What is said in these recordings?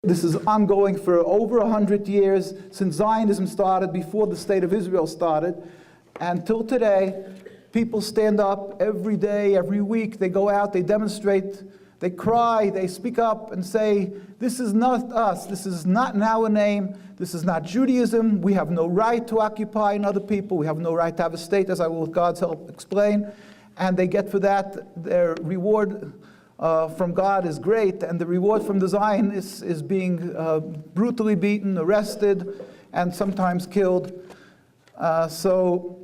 This is ongoing for over 100 years, since Zionism started, before the State of Israel started. And till today, people stand up every day, every week. They go out, they demonstrate, they cry, they speak up and say, this is not us, this is not in our name, this is not Judaism, we have no right to occupy another people, we have no right to have a state, as I will with God's help explain. And they get for that their reward from God is great, and the reward from the Zionists is being brutally beaten, arrested, and sometimes killed. So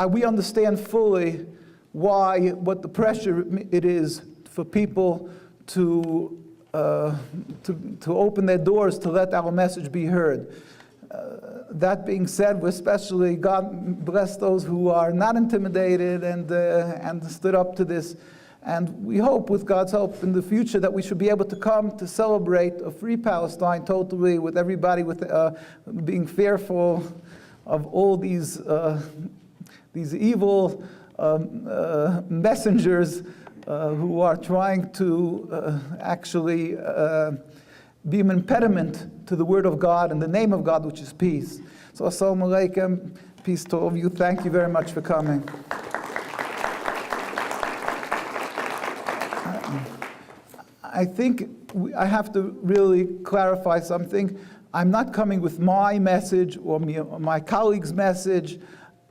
we understand fully what the pressure it is for people to open their doors to let our message be heard. That being said, we especially, God bless those who are not intimidated and stood up to this. And we hope, with God's help in the future, that we should be able to come to celebrate a free Palestine totally, with everybody being fearful of all these evil messengers who are trying to actually be an impediment to the word of God and the name of God, which is peace. So assalamu alaikum, peace to all of you. Thank you very much for coming. I think I have to really clarify something. I'm not coming with my message or my colleague's message.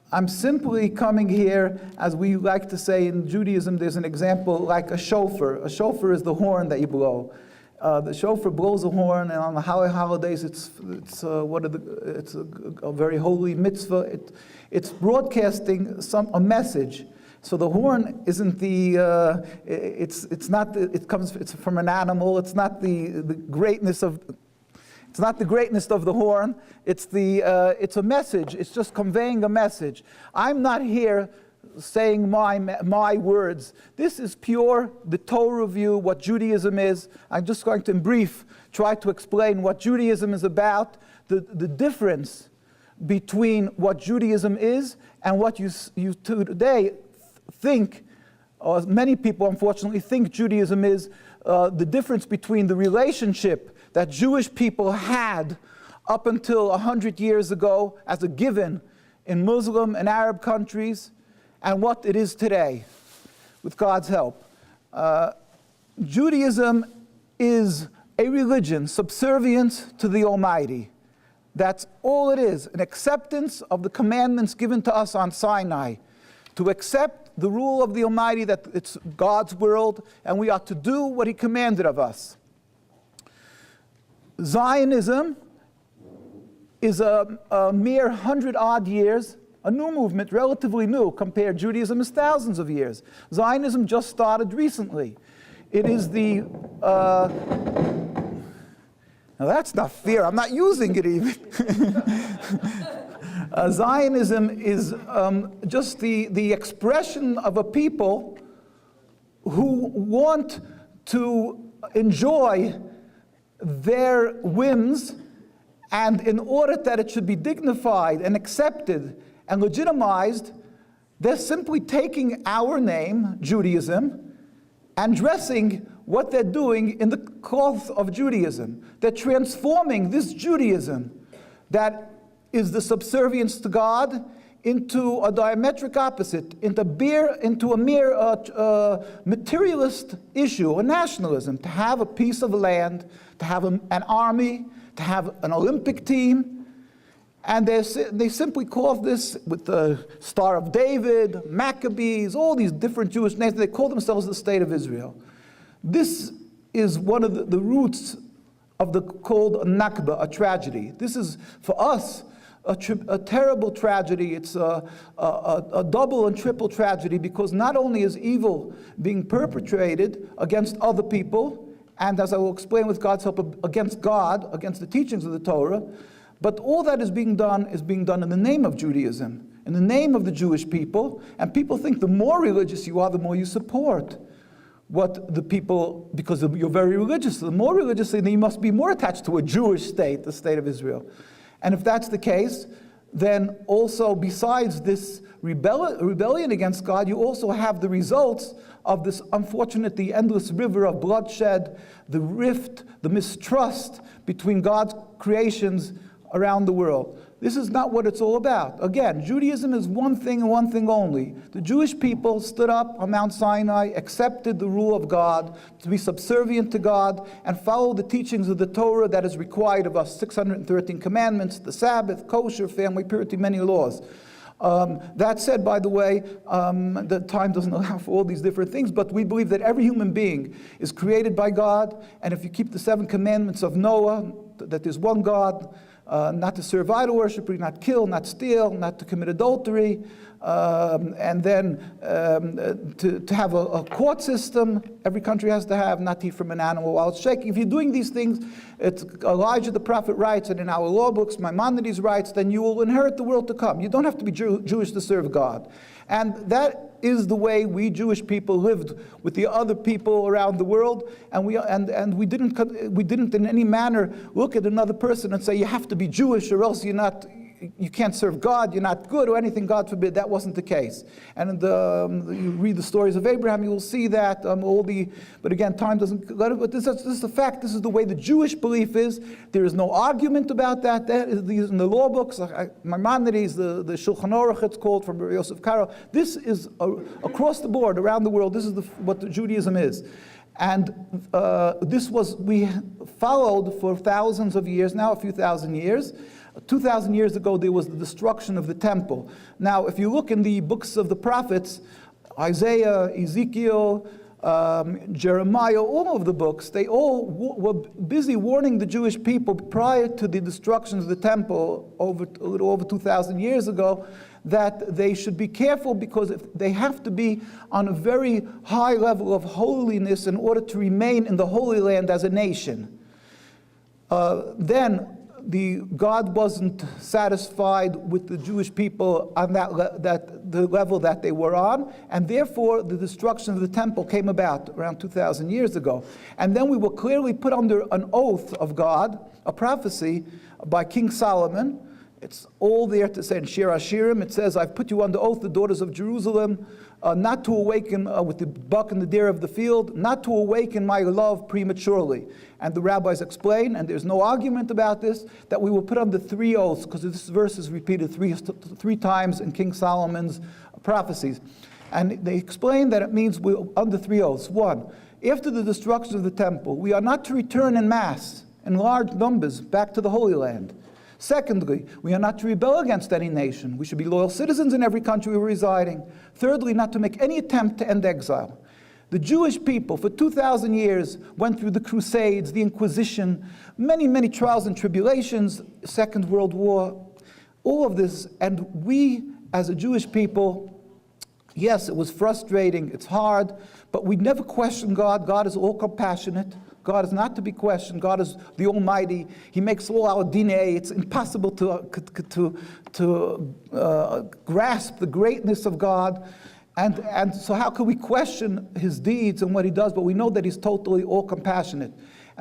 I'm simply coming here, as we like to say in Judaism, there's an example like a shofar. A shofar is the horn that you blow. The shofar blows a horn, and on the holidays, it's a very holy mitzvah. It's broadcasting a message. So the horn isn't it's from an animal. It's not the greatness of the horn. It's a message. It's just conveying a message. I'm not here saying my words. This is pure the Torah view, what Judaism is. I'm just going to, in brief, try to explain what Judaism is about, the difference between what Judaism is and what you today think, or many people unfortunately think Judaism is, the difference between the relationship that Jewish people had up until 100 years ago as a given in Muslim and Arab countries, and what it is today, with God's help. Judaism is a religion subservient to the Almighty. That's all it is, an acceptance of the commandments given to us on Sinai, to accept the rule of the Almighty, that it's God's world, and we are to do what He commanded of us. Zionism is a mere 100-odd years, a new movement, relatively new, compared. Judaism is thousands of years. Zionism just started recently. It is now that's not fear, I'm not using it even. Zionism is just the expression of a people who want to enjoy their whims, and in order that it should be dignified and accepted and legitimized, they're simply taking our name, Judaism, and dressing what they're doing in the cloth of Judaism. They're transforming this Judaism that is the subservience to God into a diametric opposite, into a mere materialist issue, a nationalism, to have a piece of land, to have an army, to have an Olympic team. And they simply call this, with the Star of David, Maccabees, all these different Jewish names, they call themselves the State of Israel. This is one of the roots of the called Nakba, a tragedy. This is, for us, a terrible tragedy. It's a double and triple tragedy, because not only is evil being perpetrated against other people, and as I will explain with God's help, against God, against the teachings of the Torah, but all that is being done in the name of Judaism, in the name of the Jewish people, and people think the more religious you are, the more you support what the people, because you're very religious. The more religious, then you must be more attached to a Jewish state, the State of Israel. And if that's the case, then also besides this rebellion against God, you also have the results of this unfortunately endless river of bloodshed, the rift, the mistrust between God's creations around the world. This is not what it's all about. Again, Judaism is one thing and one thing only. The Jewish people stood up on Mount Sinai, accepted the rule of God, to be subservient to God, and follow the teachings of the Torah that is required of us, 613 commandments, the Sabbath, kosher, family purity, many laws. That said, by the way, the time doesn't allow for all these different things, but we believe that every human being is created by God, and if you keep the 7 commandments of Noah, that there's one God, not to serve idol worship, not kill, not steal, not to commit adultery, and then to have a court system, every country has to have, not to eat from an animal while it's shaking. If you're doing these things, it's Elijah the prophet writes, and in our law books, Maimonides writes, then you will inherit the world to come. You don't have to be Jewish to serve God. And that is the way we Jewish people lived with the other people around the world, and we didn't in any manner look at another person and say you have to be Jewish or else you can't serve God, you're not good or anything, God forbid. That wasn't the case. And you read the stories of Abraham, you will see that but again, time doesn't let it, but this is the fact, this is the way the Jewish belief is. There is no argument about that. That is in the law books, Maimonides, the Shulchan Aruch, it's called, from Yosef Karo. This is across the board, around the world, this is what the Judaism is. And we followed for thousands of years, now a few thousand years. 2,000 years ago, there was the destruction of the temple. Now, if you look in the books of the prophets, Isaiah, Ezekiel, Jeremiah, all of the books, they all were busy warning the Jewish people prior to the destruction of the temple a little over 2,000 years ago, that they should be careful because they have to be on a very high level of holiness in order to remain in the Holy Land as a nation. Then God wasn't satisfied with the Jewish people on the level that they were on, and therefore the destruction of the temple came about around 2,000 years ago. And then we were clearly put under an oath of God, a prophecy by King Solomon. It's all there to say in Shir Hashirim. It says, I've put you under oath, the daughters of Jerusalem, not to awaken with the buck and the deer of the field, not to awaken my love prematurely. And the rabbis explain, and there's no argument about this, that we were put under 3 oaths, because this verse is repeated three times in King Solomon's prophecies. And they explain that it means we're under 3 oaths. 1, after the destruction of the temple, we are not to return in mass, in large numbers, back to the Holy Land. Secondly, we are not to rebel against any nation. We should be loyal citizens in every country we're residing. Thirdly, not to make any attempt to end exile. The Jewish people for 2,000 years went through the Crusades, the Inquisition, many, many trials and tribulations, Second World War, all of this. And we, as a Jewish people, yes, it was frustrating, it's hard, but we never questioned God. God is all compassionate. God is not to be questioned. God is the Almighty. He makes all our dinei. It's impossible to grasp the greatness of God. And so how can we question his deeds and what he does? But we know that he's totally all compassionate.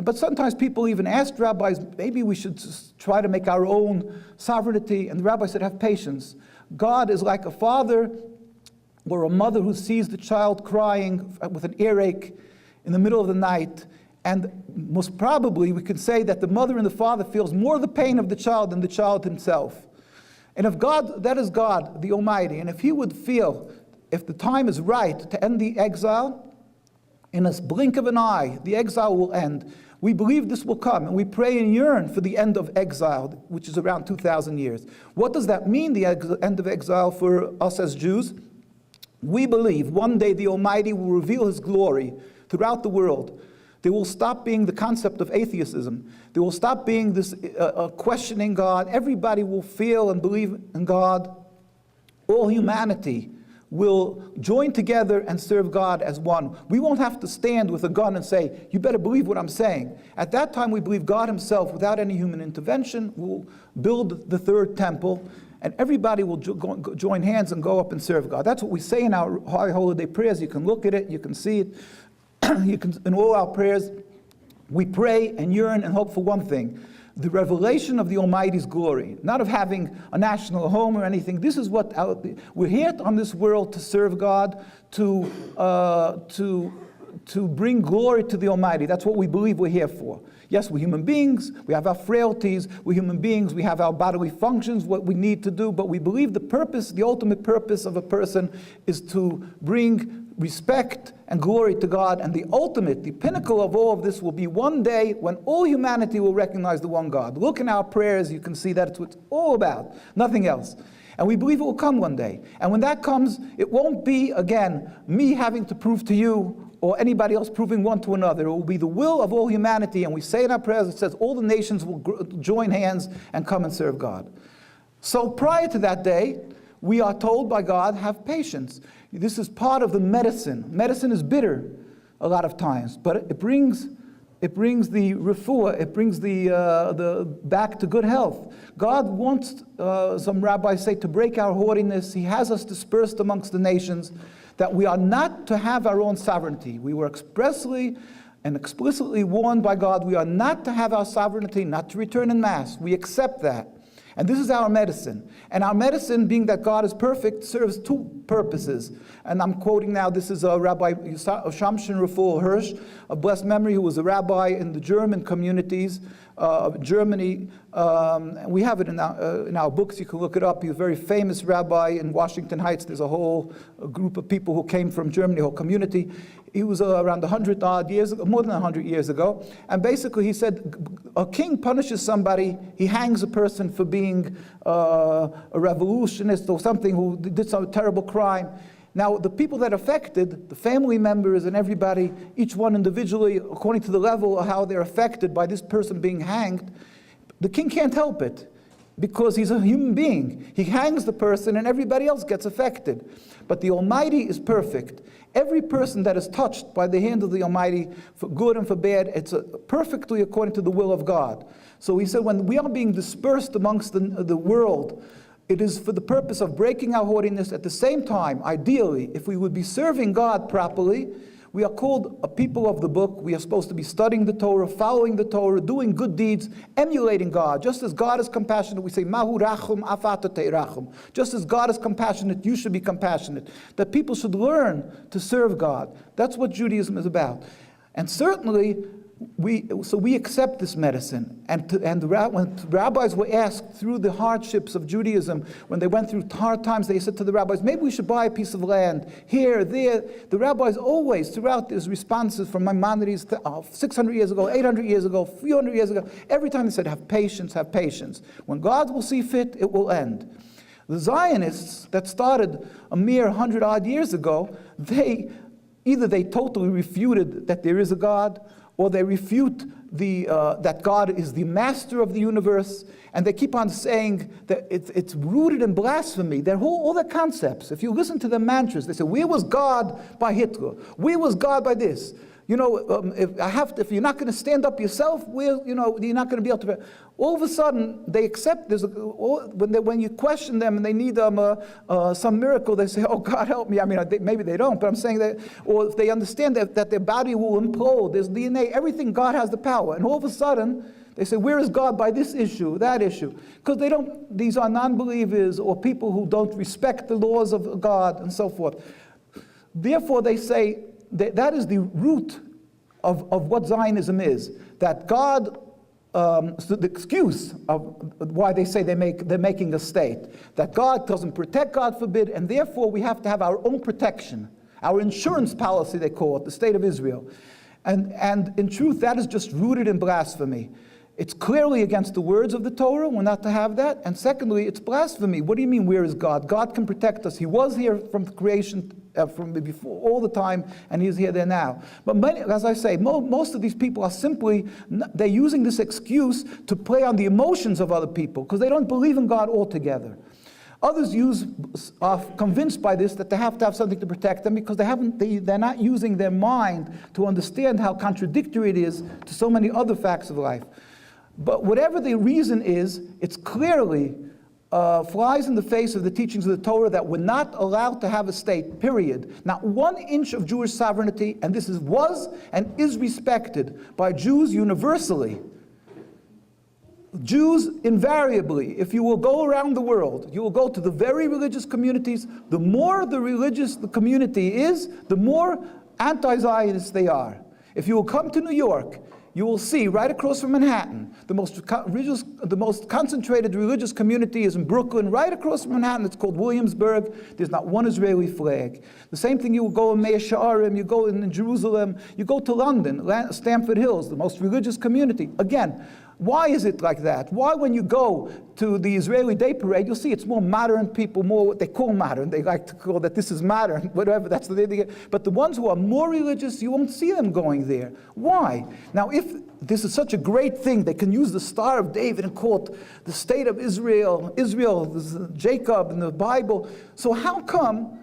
But sometimes people even ask rabbis, maybe we should just try to make our own sovereignty. And the rabbi said, have patience. God is like a father or a mother who sees the child crying with an earache in the middle of the night. And most probably we could say that the mother and the father feels more the pain of the child than the child himself. And if God, that is God, the Almighty, and if he would feel, if the time is right to end the exile, in a blink of an eye, the exile will end. We believe this will come, and we pray and yearn for the end of exile, which is around 2,000 years. What does that mean, the end of exile for us as Jews? We believe one day the Almighty will reveal his glory throughout the world. There will stop being the concept of atheism. There will stop being this questioning God. Everybody will feel and believe in God. All humanity will join together and serve God as one. We won't have to stand with a gun and say, you better believe what I'm saying. At that time, we believe God himself, without any human intervention, will build the third temple, and everybody will join hands and go up and serve God. That's what we say in our high holiday prayers. You can look at it, you can see it. In all our prayers, we pray and yearn and hope for one thing, the revelation of the Almighty's glory, not of having a national home or anything. This is what we're here on this world to serve God, to bring glory to the Almighty. That's what we believe we're here for. Yes, we're human beings, we have our frailties, we're human beings, we have our bodily functions, what we need to do, but we believe the purpose, the ultimate purpose of a person is to bring respect and glory to God, and the ultimate, the pinnacle of all of this will be one day when all humanity will recognize the one God. Look in our prayers, you can see that's what it's all about, nothing else. And we believe it will come one day. And when that comes, it won't be, again, me having to prove to you or anybody else proving one to another. It will be the will of all humanity. And we say in our prayers, it says, all the nations will join hands and come and serve God. So prior to that day, we are told by God, have patience. This is part of the medicine. Medicine is bitter a lot of times, but it brings the refuah, it brings the back to good health. God wants, some rabbis say, to break our haughtiness. He has us dispersed amongst the nations, that we are not to have our own sovereignty. We were expressly and explicitly warned by God, we are not to have our sovereignty, not to return en masse. We accept that. And this is our medicine. And our medicine, being that God is perfect, serves two purposes. And I'm quoting now, this is Rabbi Shamshin Raful Hirsch, of blessed memory, who was a rabbi in the German communities of Germany. We have it in our books, you can look it up. He was a very famous rabbi in Washington Heights. There's a whole group of people who came from Germany, a whole community. He was around 100 odd years ago, more than 100 years ago. And basically he said, a king punishes somebody, he hangs a person for being a revolutionist or something who did some terrible crime. Now, the people that are affected, the family members and everybody, each one individually, according to the level of how they're affected by this person being hanged, the king can't help it because he's a human being. He hangs the person and everybody else gets affected. But the Almighty is perfect. Every person that is touched by the hand of the Almighty, for good and for bad, it's perfectly according to the will of God. So he said, when we are being dispersed amongst the world, it is for the purpose of breaking our haughtiness. At the same time, ideally, if we would be serving God properly, we are called a people of the book. We are supposed to be studying the Torah, following the Torah, doing good deeds, emulating God. Just as God is compassionate, we say, Mahu rachum afatate rachum. Just as God is compassionate, you should be compassionate. That people should learn to serve God. That's what Judaism is about. And certainly, we accept this medicine. And when rabbis were asked through the hardships of Judaism, when they went through hard times, they said to the rabbis, maybe we should buy a piece of land here, there. The rabbis always, throughout these responses from Maimonides 600 years ago, 800 years ago, 300 years ago, every time they said, have patience, have patience. When God will see fit, it will end. The Zionists that started a mere 100 odd years ago, either they totally refuted that there is a God, or they refute that God is the master of the universe, and they keep on saying that it's rooted in blasphemy. All their concepts, if you listen to their mantras, they say, where was God by Hitler? Where was God by this? You know, if you're not going to stand up yourself, you're not going to be able to. All of a sudden, they accept this. When you question them and they need some miracle, they say, "Oh, God, help me." I mean, maybe they don't, but I'm saying that, or if they understand that their body will implode, there's DNA, everything. God has the power, and all of a sudden, they say, "Where is God by this issue, that issue?" Because they don't. These are non-believers or people who don't respect the laws of God and so forth. Therefore, they say. That is the root of what Zionism is. That God, so the excuse of why they say they're making a state. That God doesn't protect, God forbid, and therefore we have to have our own protection. Our insurance policy, they call it, the state of Israel. And in truth, that is just rooted in blasphemy. It's clearly against the words of the Torah. We're not to have that. And secondly, it's blasphemy. What do you mean, where is God? God can protect us. He was here from creation, from before, all the time, and He's here there now. But as I say, most of these people are simply, they're using this excuse to play on the emotions of other people, because they don't believe in God altogether. Others are convinced by this that they have to have something to protect them because they're not using their mind to understand how contradictory it is to so many other facts of life. But whatever the reason is, it's clearly flies in the face of the teachings of the Torah that we're not allowed to have a state, period. Not 1 inch of Jewish sovereignty, and this was and is respected by Jews universally. Jews invariably, if you will go around the world, you will go to the very religious communities. The more the religious the community is, the more anti-Zionist they are. If you will come to New York, you will see right across from Manhattan, the most concentrated religious community is in Brooklyn. Right across from Manhattan, it's called Williamsburg. There's not one Israeli flag. The same thing, you will go in Mea Shearim, you go in Jerusalem, you go to London, Stamford Hills, the most religious community. Again, why is it like that? Why, when you go to the Israeli Day Parade, you'll see it's more modern people, more what they call modern. They like to call that this is modern, whatever, that's the idea. But the ones who are more religious, you won't see them going there. Why? Now, if this is such a great thing, they can use the Star of David and call it the state of Israel, Jacob in the Bible. So how come,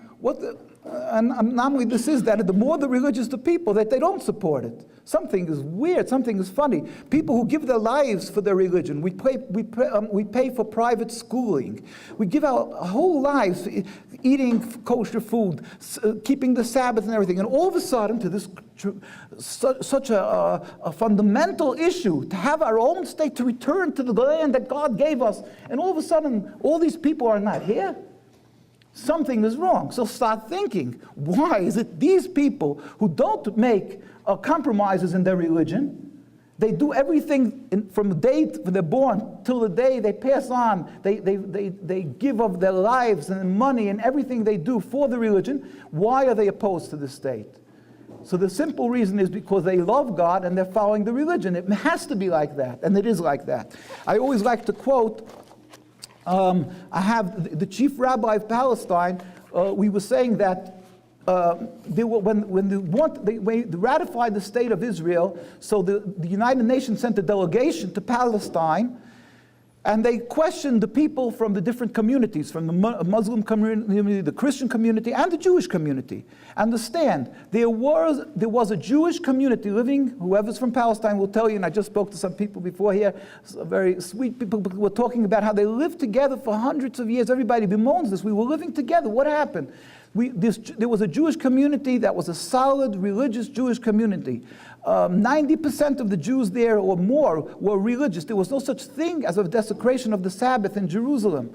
and not only this is that, the more the religious the people, that they don't support it. Something is weird, something is funny. People who give their lives for their religion, we pay for private schooling. We give our whole lives eating kosher food, keeping the Sabbath and everything. And all of a sudden, to this such a fundamental issue, to have our own state, to return to the land that God gave us, and all of a sudden, all these people are not here. Something is wrong. So start thinking, why is it these people who don't make compromises in their religion, they do everything from the day they're born till the day they pass on, they give of their lives and money and everything they do for the religion, why are they opposed to the state? So the simple reason is because they love God and they're following the religion. It has to be like that, and it is like that. I always like to quote, I have the chief rabbi of Palestine. We were saying that when they ratified the state of Israel, so the United Nations sent a delegation to Palestine, and they questioned the people from the different communities, from the Muslim community, the Christian community, and the Jewish community. Understand, there was a Jewish community living, whoever's from Palestine will tell you, and I just spoke to some people before here, very sweet people were talking about how they lived together for hundreds of years. Everybody bemoans this. We were living together. What happened? There was a Jewish community that was a solid religious Jewish community. 90% of the Jews there or more were religious. There was no such thing as a desecration of the Sabbath in Jerusalem.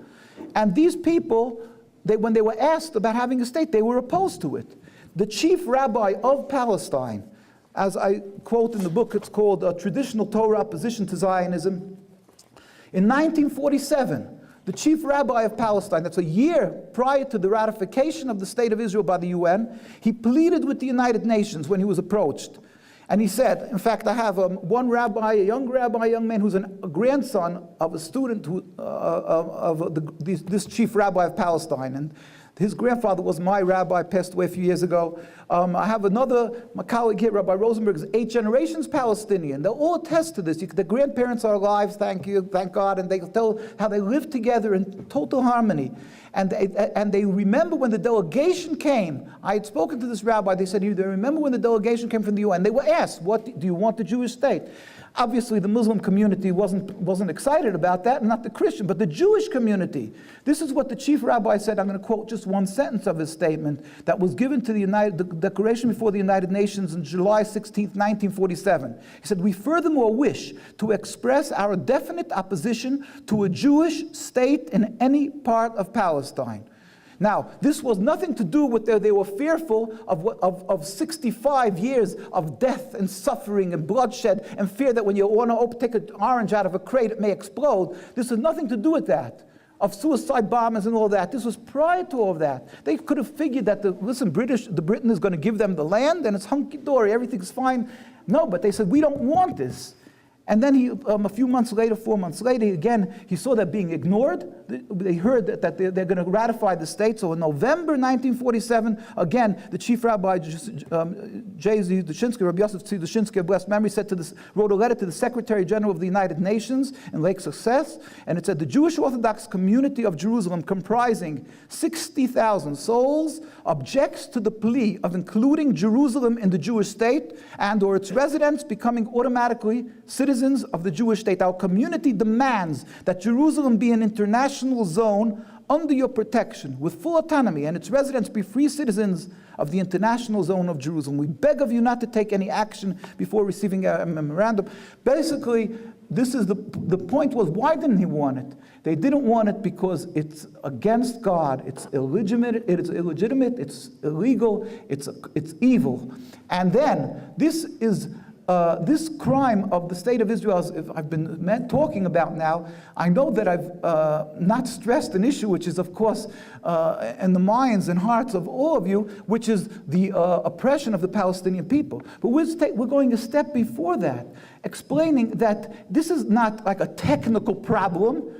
And these people, when they were asked about having a state, they were opposed to it. The chief rabbi of Palestine, as I quote in the book, it's called Traditional Torah Opposition to Zionism. In 1947, the chief rabbi of Palestine, that's a year prior to the ratification of the State of Israel by the UN, he pleaded with the United Nations when he was approached. And he said, in fact, I have one rabbi, a young man who's a grandson of a student this chief rabbi of Palestine. And his grandfather was my rabbi, passed away a few years ago. I have my colleague here, Rabbi Rosenberg, is 8 generations Palestinian. They'll all attest to this. The grandparents are alive, thank God, and they tell how they lived together in total harmony. And they remember when the delegation came. I had spoken to this rabbi. They said, they remember when the delegation came from the UN. They were asked, "What do you want the Jewish state?" Obviously, the Muslim community wasn't excited about that, not the Christian, but the Jewish community. This is what the chief rabbi said. I'm going to quote just one sentence of his statement that was given to the Declaration before the United Nations on July 16, 1947. He said, "We furthermore wish to express our definite opposition to a Jewish state in any part of Palestine." Now, this was nothing to do with they were fearful of 65 years of death and suffering and bloodshed and fear that when you want to take an orange out of a crate, it may explode. This has nothing to do with that, of suicide bombers and all that. This was prior to all of that. They could have figured that, Britain is going to give them the land and it's hunky-dory, everything's fine. No, but they said, we don't want this. And then a few months later, 4 months later, again, he saw that being ignored. They heard that they're going to ratify the state. So in November 1947, again, the chief rabbi, J.Z. Dushinsky, Rabbi Yosef Tzvi Dushinsky of blessed memory, wrote a letter to the Secretary General of the United Nations in Lake Success, and it said, the Jewish Orthodox community of Jerusalem, comprising 60,000 souls, objects to the plea of including Jerusalem in the Jewish state and or its residents becoming automatically citizens of the Jewish state. Our community demands that Jerusalem be an international zone under your protection with full autonomy and its residents be free citizens of the international zone of Jerusalem. We beg of you not to take any action before receiving a memorandum. Basically, this is the point was, why didn't he want it? They didn't want it because it's against God. It's illegitimate. It's illegal. It's evil. And then this is this crime of the state of Israel, as I've been talking about now. I know that I've not stressed an issue which is, of course, in the minds and hearts of all of you, which is the oppression of the Palestinian people. But we're going a step before that, explaining that this is not like a technical problem,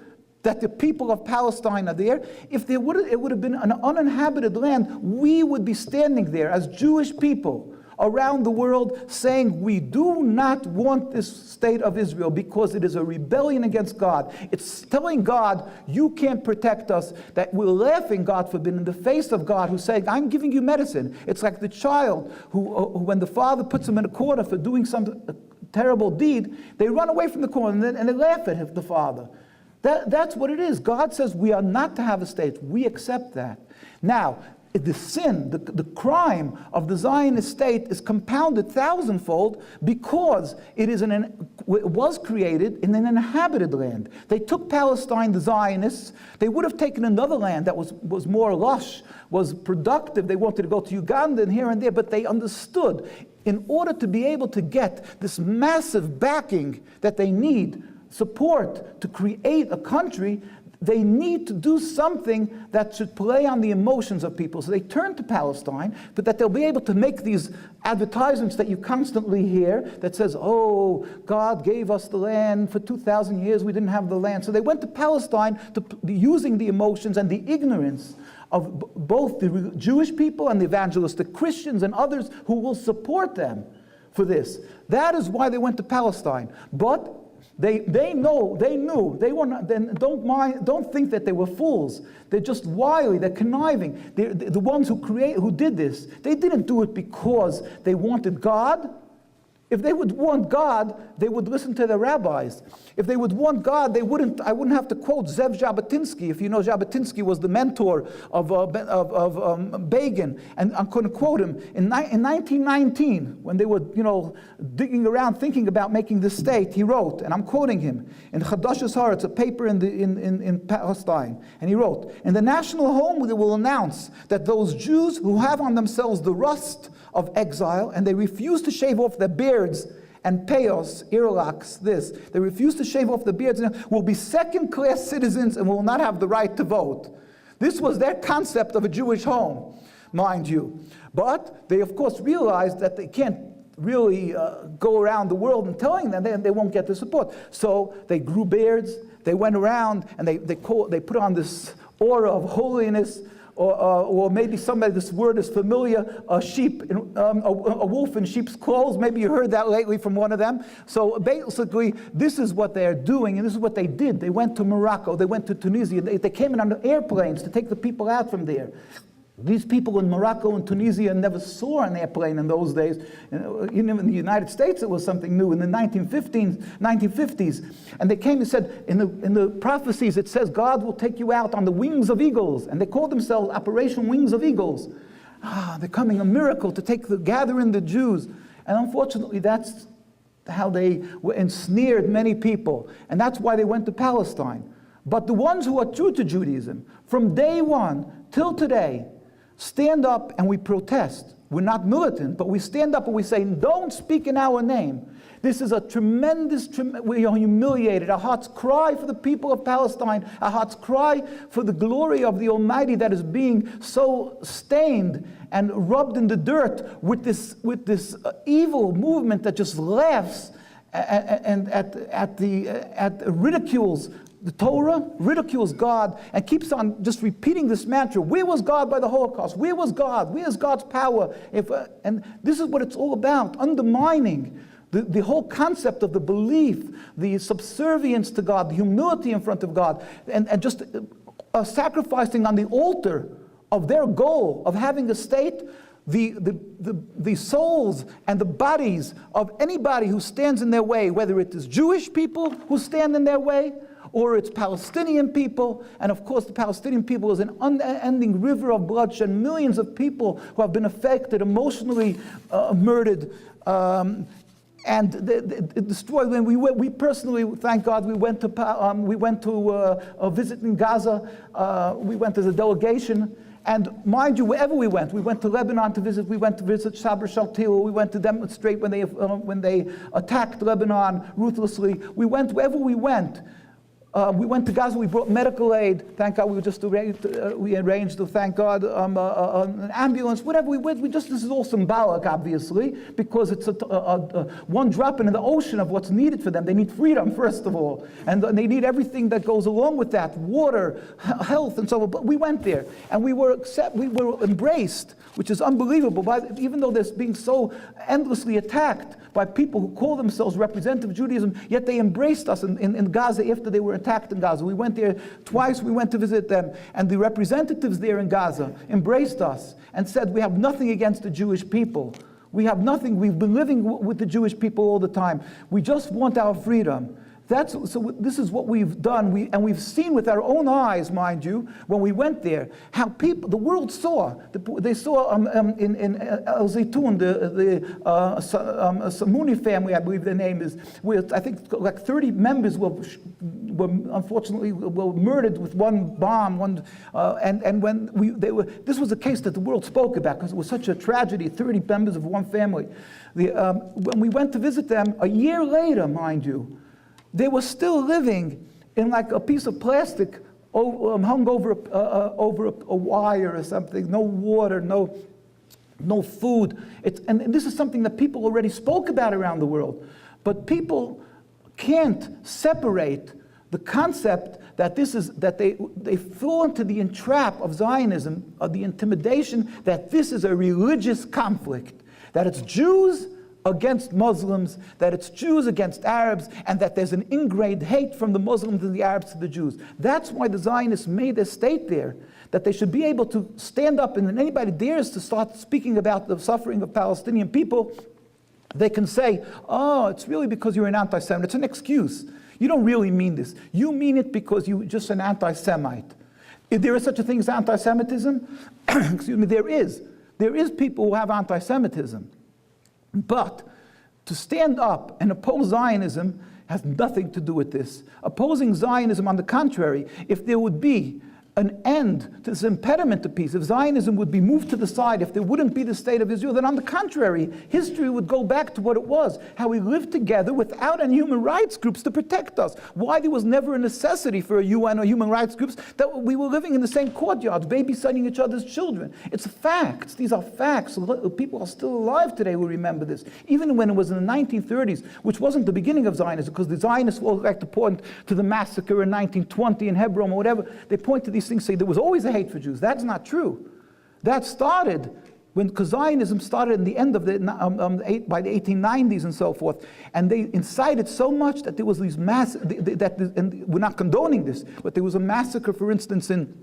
that the people of Palestine are there. If it would have been an uninhabited land, we would be standing there as Jewish people around the world saying, we do not want this state of Israel because it is a rebellion against God. It's telling God, you can't protect us, that we're laughing, God forbid, in the face of God, who's saying, I'm giving you medicine. It's like the child who when the father puts him in a corner for doing some terrible deed, they run away from the corner and they laugh at the father. That's what it is. God says we are not to have a state. We accept that. Now, the sin, the crime of the Zionist state is compounded thousandfold because it was created in an inhabited land. They took Palestine, the Zionists. They would have taken another land that was more lush, was productive. They wanted to go to Uganda and here and there, but they understood in order to be able to get this massive backing that they need, support to create a country, they need to do something that should play on the emotions of people. So they turn to Palestine, but that they'll be able to make these advertisements that you constantly hear that says, oh, God gave us the land for 2,000 years, we didn't have the land. So they went to Palestine using the emotions and the ignorance of both the Jewish people and the evangelistic Christians and others who will support them for this. That is why they went to Palestine. But they knew, they were not, don't think that they were fools. They're just wily, they're conniving. The ones who did this, they didn't do it because they wanted God. If they would want God, they would listen to their rabbis. If they would want God, I wouldn't have to quote Zev Jabotinsky. If you know, Jabotinsky was the mentor of Begin, and I'm going to quote him. In 1919, when they were, digging around thinking about making this state, he wrote, and I'm quoting him, in Chadash's Haaretz, a paper in Palestine, and he wrote, in the national home they will announce that those Jews who have on themselves the rust of exile, and they refuse to shave off their beards and payos, earlocks, they refuse to shave off the beards, will be second-class citizens and will not have the right to vote. This was their concept of a Jewish home, mind you. But they, of course, realized that they can't really go around the world and telling them they won't get the support. So they grew beards, they went around, and they put on this aura of holiness, or maybe this word is familiar, a wolf in sheep's clothes. Maybe you heard that lately from one of them. So basically, this is what they're doing, and this is what they did. They went to Morocco, they went to Tunisia, they came in on airplanes to take the people out from there. These people in Morocco and Tunisia never saw an airplane in those days. Even in the United States, it was something new in the 1950s. And they came and said, in the prophecies, it says, God will take you out on the wings of eagles. And they called themselves Operation Wings of Eagles. They're coming, a miracle to gather in the Jews. And unfortunately, that's how they ensnared many people. And that's why they went to Palestine. But the ones who are true to Judaism, from day one till today, stand up and we protest. We're not militant, but we stand up and we say, don't speak in our name. This is a tremendous, we are humiliated. Our hearts cry for the people of Palestine. Our hearts cry for the glory of the Almighty that is being so stained and rubbed in the dirt with this evil movement that just laughs and ridicules the Torah, ridicules God, and keeps on just repeating this mantra. Where was God by the Holocaust? Where was God? Where is God's power? And this is what it's all about, undermining the whole concept of the belief, the subservience to God, the humility in front of God, and just sacrificing on the altar of their goal of having a state the souls and the bodies of anybody who stands in their way, whether it is Jewish people who stand in their way, or it's Palestinian people. And of course, the Palestinian people is an unending river of bloodshed. Millions of people who have been affected, emotionally murdered, and it destroyed. When we personally, thank God, we went to visit in Gaza. We went as a delegation, and mind you, wherever we went to Lebanon to visit. We went to visit Sabra Shaltil. We went to demonstrate when they attacked Lebanon ruthlessly. We went wherever we went. We went to Gaza, we brought medical aid. Thank God we arranged to, thank God, an ambulance, whatever we went. This is all symbolic, obviously, because it's one drop in the ocean of what's needed for them. They need freedom, first of all. And they need everything that goes along with that, water, health, and so on. But we went there, and we were embraced, which is unbelievable, even though they're being so endlessly attacked by people who call themselves representative of Judaism, yet they embraced us in Gaza after they were attacked in Gaza. We went there twice, we went to visit them, and the representatives there in Gaza embraced us and said, we have nothing against the Jewish people. We have nothing, we've been living with the Jewish people all the time. We just want our freedom. So this is what we've done, and we've seen with our own eyes, mind you, when we went there, how the world saw. They saw in El Zaytun, the Samuni family, I believe their name is, with I think like 30 members were unfortunately murdered with one bomb. And when this was a case that the world spoke about because it was such a tragedy. 30 members of one family. When we went to visit them a year later, mind you, they were still living in like a piece of plastic hung over a wire or something. No water, no food. And this is something that people already spoke about around the world. But people can't separate the concept that they fall into the entrap of Zionism, of the intimidation that this is a religious conflict, that it's Jews against Muslims, that it's Jews against Arabs, and that there's an ingrained hate from the Muslims and the Arabs to the Jews. That's why the Zionists made their state there, that they should be able to stand up, and when anybody dares to start speaking about the suffering of Palestinian people, they can say, oh, it's really because you're an anti-Semite. It's an excuse. You don't really mean this. You mean it because you're just an anti-Semite. If there is such a thing as anti-Semitism, excuse me, there is. There is people who have anti-Semitism. But to stand up and oppose Zionism has nothing to do with this. Opposing Zionism, on the contrary, if there would be an end to this impediment to peace, if Zionism would be moved to the side, if there wouldn't be the state of Israel, then on the contrary, history would go back to what it was, how we lived together without any human rights groups to protect us. Why there was never a necessity for a UN or human rights groups, that we were living in the same courtyards, babysitting each other's children. It's facts. These are facts. People are still alive today who remember this. Even when it was in the 1930s, which wasn't the beginning of Zionism, because the Zionists will like to point to the massacre in 1920 in Hebron or whatever. They point to these things, say there was always a hate for Jews. That's not true. That started when Zionism started in the end of by the 1890s and so forth, and they incited so much that there was these and we're not condoning this, but there was a massacre, for instance, in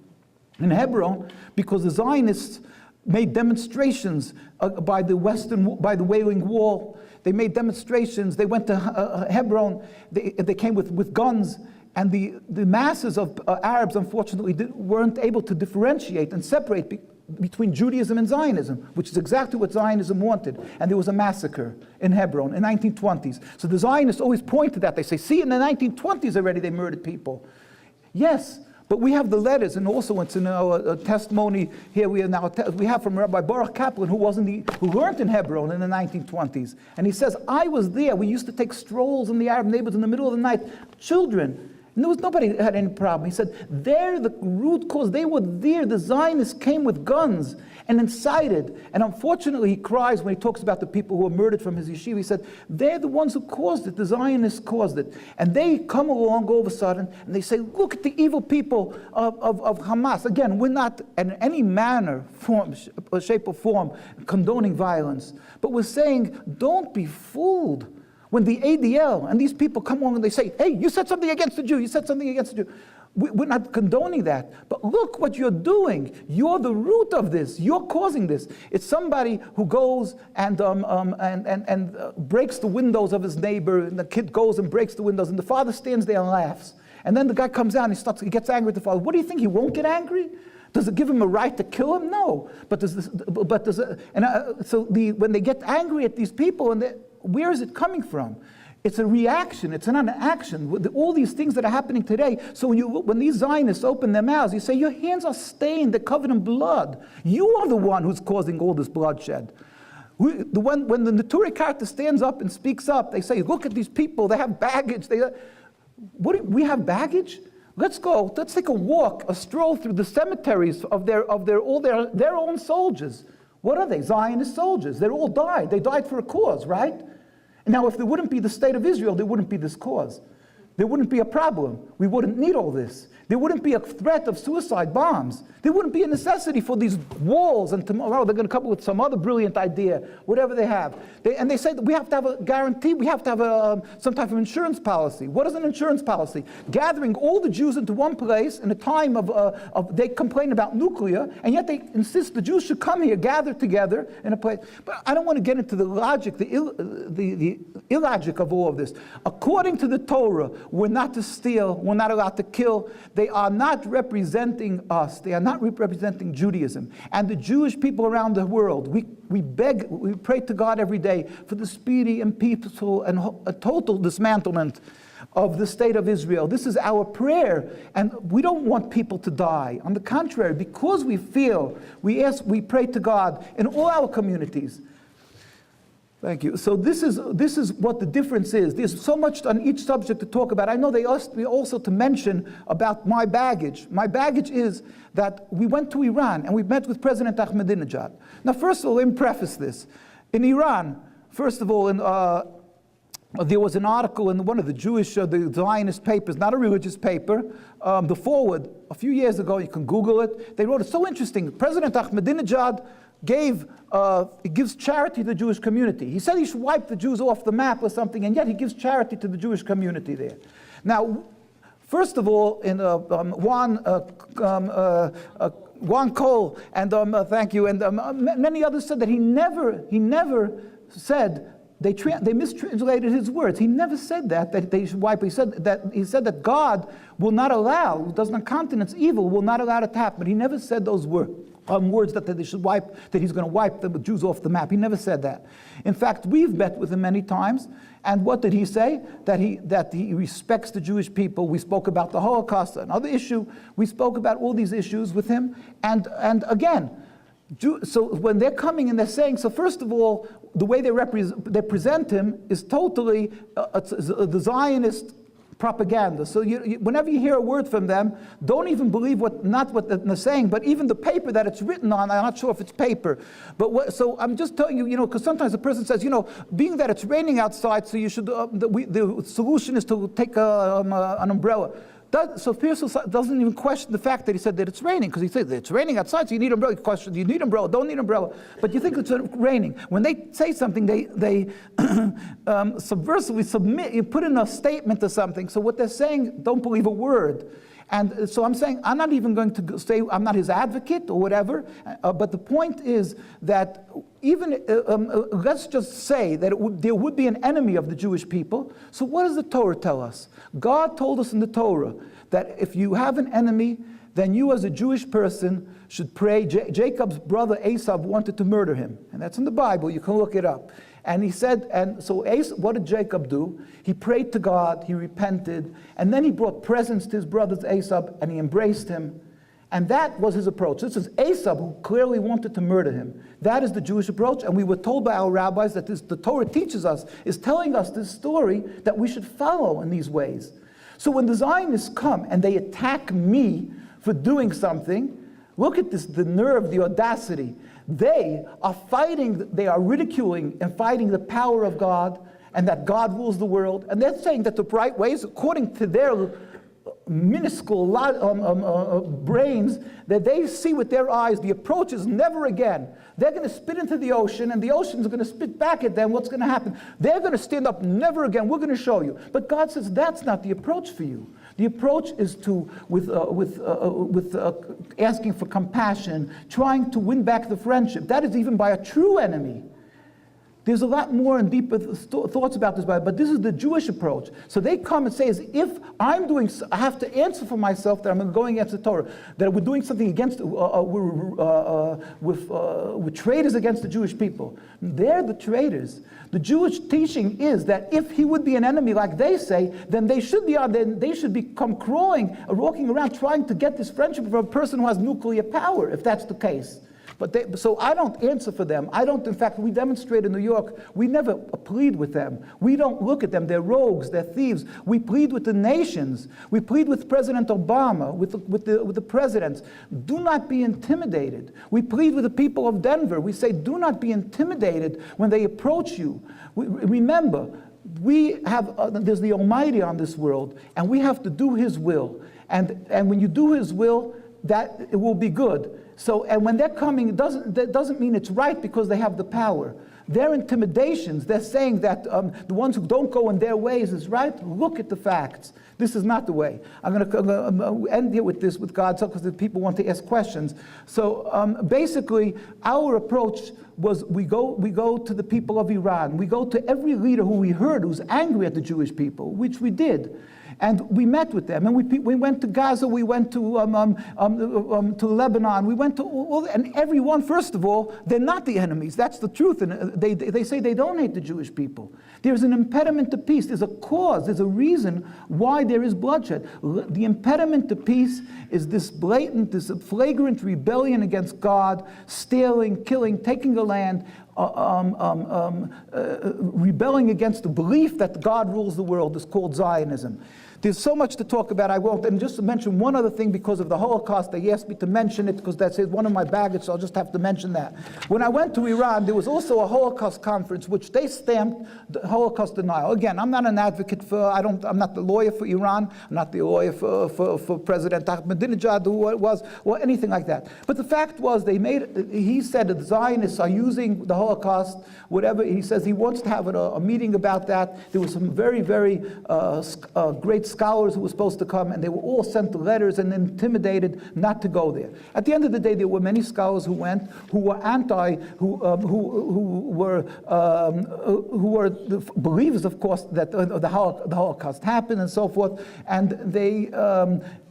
Hebron, because the Zionists made demonstrations by the Wailing Wall. They made demonstrations. They went to Hebron. They came with guns. And the masses of Arabs, unfortunately, weren't able to differentiate and separate between Judaism and Zionism, which is exactly what Zionism wanted. And there was a massacre in Hebron in the 1920s. So the Zionists always point to that. They say, see, in the 1920s already they murdered people. Yes, but we have the letters, and also it's in our testimony here we have from Rabbi Baruch Kaplan, who learned in Hebron in the 1920s. And he says, I was there. We used to take strolls in the Arab neighborhoods in the middle of the night. Children. And nobody had any problem. He said, they're the root cause. They were there. The Zionists came with guns and incited. And unfortunately, he cries when he talks about the people who were murdered from his yeshiva. He said, they're the ones who caused it. The Zionists caused it. And they come along all of a sudden, and they say, look at the evil people of Hamas. Again, we're not in any manner, shape, or form condoning violence. But we're saying, don't be fooled. When the ADL and these people come along and they say, hey, you said something against the Jew, you said something against the Jew. We're not condoning that. But look what you're doing. You're the root of this. You're causing this. It's somebody who goes and breaks the windows of his neighbor, and the kid goes and breaks the windows, and the father stands there and laughs. And then the guy comes out and he gets angry with the father. What do you think? He won't get angry? Does it give him a right to kill him? No. When they get angry at these people, and where is it coming from? It's a reaction. It's not an action. With all these things that are happening today. So when these Zionists open their mouths, you say, your hands are stained. They're covered in blood. You are the one who's causing all this bloodshed. When the Neturei character stands up and speaks up, they say, look at these people. They have baggage. We have baggage? Let's go. Let's take a walk, a stroll through the cemeteries of their own soldiers. What are they? Zionist soldiers. They all died. They died for a cause, right? And now, if there wouldn't be the state of Israel, there wouldn't be this cause. There wouldn't be a problem. We wouldn't need all this. There wouldn't be a threat of suicide bombs. There wouldn't be a necessity for these walls, and tomorrow they're going to come up with some other brilliant idea, whatever they have. They say that we have to have a guarantee, we have to have some type of insurance policy. What is an insurance policy? Gathering all the Jews into one place in a time of they complain about nuclear, and yet they insist the Jews should come here, gather together in a place. But I don't want to get into the logic, the illogic of all of this. According to the Torah, we're not to steal, we're not allowed to kill. They are not representing us. They are not representing Judaism. And the Jewish people around the world, we pray to God every day for the speedy and peaceful and a total dismantlement of the state of Israel. This is our prayer, and we don't want people to die. On the contrary, because we pray to God in all our communities. Thank you. So this is what the difference is. There's so much on each subject to talk about. I know they asked me also to mention about my baggage. My baggage is that we went to Iran and we met with President Ahmadinejad. Now, first of all, let me preface this. In Iran, first of all, there was an article in one of the Jewish, the Zionist papers, not a religious paper, the Forward, a few years ago. You can Google it. They wrote it so interesting. President Ahmadinejad gives charity to the Jewish community. He said he should wipe the Jews off the map or something, and yet he gives charity to the Jewish community there. Now, first of all, in Juan Cole, and thank you, and many others said that he never said, they mistranslated his words. He never said that they should wipe. He said that God will not allow, who does not countenance evil, will not allow it to happen. But he never said those words that they should wipe, that he's going to wipe the Jews off the map. He never said that. In fact, we've met with him many times, and what did he say? That he respects the Jewish people. We spoke about the Holocaust, another issue. We spoke about all these issues with him, and again, so when they're coming and they're saying, so first of all, the way they present him is totally the Zionist propaganda. So whenever you hear a word from them, don't even believe not what they're saying, but even the paper that it's written on. I'm not sure if it's paper, but so I'm just telling you, because sometimes a person says, being that it's raining outside, so you should. The solution is to take an umbrella. So Pierce doesn't even question the fact that he said that it's raining, because he said that it's raining outside, so you need umbrella. Question: do you need umbrella? Don't need umbrella. But you think it's raining. When they say something, they subversively submit. You put in a statement or something. So what they're saying, don't believe a word. And so I'm saying, I'm not even going to say I'm not his advocate or whatever, but the point is that even, let's just say that there would be an enemy of the Jewish people. So what does the Torah tell us? God told us in the Torah that if you have an enemy, then you as a Jewish person should pray. Jacob's brother Esau wanted to murder him. And that's in the Bible, you can look it up. And he said, and so what did Jacob do? He prayed to God, he repented, and then he brought presents to his brothers Esau, and he embraced him. And that was his approach. This is Esau who clearly wanted to murder him. That is the Jewish approach, and we were told by our rabbis that the Torah teaches us, is telling us this story that we should follow in these ways. So when the Zionists come and they attack me for doing something, look at this, the nerve, the audacity. They are fighting, they are ridiculing and fighting the power of God, and that God rules the world. And they're saying that the right ways, according to their minuscule brains, that they see with their eyes, the approach is never again. They're going to spit into the ocean, and the ocean's going to spit back at them. What's going to happen? They're going to stand up, never again. We're going to show you. But God says that's not the approach for you. The approach is with asking for compassion, trying to win back the friendship. That is even by a true enemy. There's a lot more and deeper thoughts about this, but this is the Jewish approach. So they come and say, as if I have to answer for myself that I'm going against the Torah, that we're doing something against, with traitors against the Jewish people. They're the traitors. The Jewish teaching is that if he would be an enemy, like they say, then they should become crawling, walking around, trying to get this friendship from a person who has nuclear power, if that's the case. So I don't answer for them. In fact, we demonstrate in New York, we never plead with them. We don't look at them. They're rogues, they're thieves. We plead with the nations. We plead with President Obama, with the presidents. Do not be intimidated. We plead with the people of Denver. We say, do not be intimidated when they approach you. Remember, there's the Almighty on this world, and we have to do His will. And when you do His will, that it will be good. So, and when they're coming, that doesn't mean it's right because they have the power. Their intimidations, they're saying that the ones who don't go in their ways is right. Look at the facts. This is not the way. I'm going to end here with this, with God's help, because the people want to ask questions. So basically, our approach was we go to the people of Iran. We go to every leader who we heard who's angry at the Jewish people, which we did. And we met with them, and we went to Gaza, we went to Lebanon, we went to all, and everyone, first of all, they're not the enemies. That's the truth. And they say they don't hate the Jewish people. There's an impediment to peace. There's a cause. There's a reason why there is bloodshed. The impediment to peace is this flagrant rebellion against God, stealing, killing, taking the land, rebelling against the belief that God rules the world is called Zionism. There's so much to talk about, I won't. And just to mention one other thing, because of the Holocaust, they asked me to mention it because that's one of my baggage, so I'll just have to mention that. When I went to Iran, there was also a Holocaust conference, which they stamped the Holocaust denial. Again, I'm not an advocate I'm not the lawyer for Iran, I'm not the lawyer for President Ahmadinejad, who it was, or anything like that. But the fact was, he said that the Zionists are using the Holocaust, whatever. He says he wants to have a meeting about that. There was some very, very great scholars who were supposed to come, and they were all sent letters and intimidated not to go there. At the end of the day, there were many scholars who went, who were the believers, of course, that the Holocaust happened and so forth, and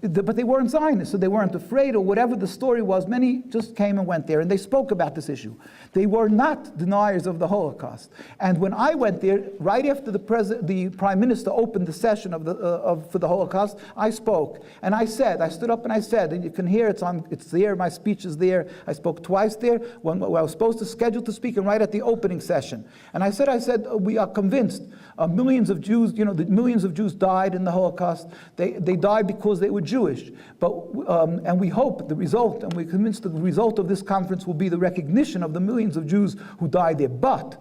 but they weren't Zionists, so they weren't afraid, or whatever the story was. Many just came and went there, and they spoke about this issue. They were not deniers of the Holocaust. And when I went there, right after the Prime Minister opened the session for the Holocaust, I spoke, and I stood up and I said, and you can hear it's there, my speech is there. I spoke twice there, when I was supposed to schedule to speak, and right at the opening session. And I said, we are convinced millions of Jews, millions of Jews died in the Holocaust. They died because they were Jewish. And we hope the result, and we're convinced the result of this conference will be the recognition of the millions of Jews who died there. But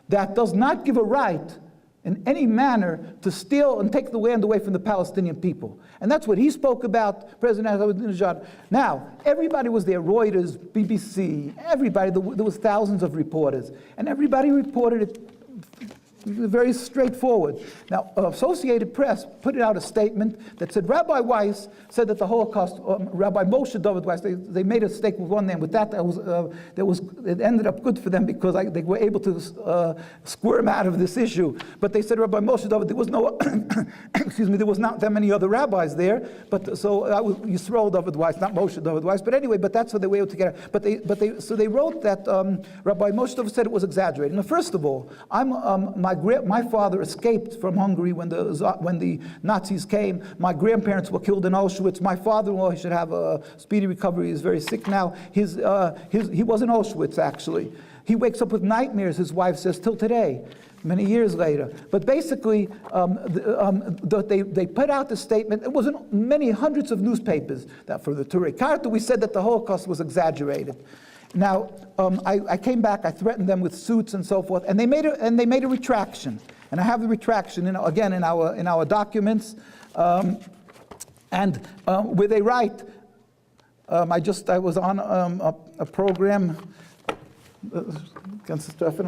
that does not give a right in any manner to steal and take the land away from the Palestinian people. And that's what he spoke about, President Ahmadinejad. Now, everybody was there, Reuters, BBC, everybody, there was thousands of reporters, and everybody reported it very straightforward. Now, Associated Press put out a statement that said Rabbi Weiss said that the Holocaust, Rabbi Moshe Dovid Weiss, they made a mistake with one name. With that, it ended up good for them because they were able to squirm out of this issue. But they said Rabbi Moshe Dovid, there was no, there was not that many other rabbis there. But so Yisrael Dovid Weiss, not Moshe Dovid Weiss. But anyway, that's what they were able to get. So they wrote that Rabbi Moshe Dovid said it was exaggerated. Now, first of all, my father escaped from Hungary when the Nazis came. My grandparents were killed in Auschwitz. My father-in-law, he should have a speedy recovery. He's very sick now. He was in Auschwitz, actually. He wakes up with nightmares, his wife says, till today, many years later. But basically, they put out the statement. It was in many hundreds of newspapers. That for the Turei Karta, we said that the Holocaust was exaggerated. Now, I came back, I threatened them with suits and so forth, and they made a retraction. And I have the retraction, again, in our documents. And where they write, I was on a program against stuff,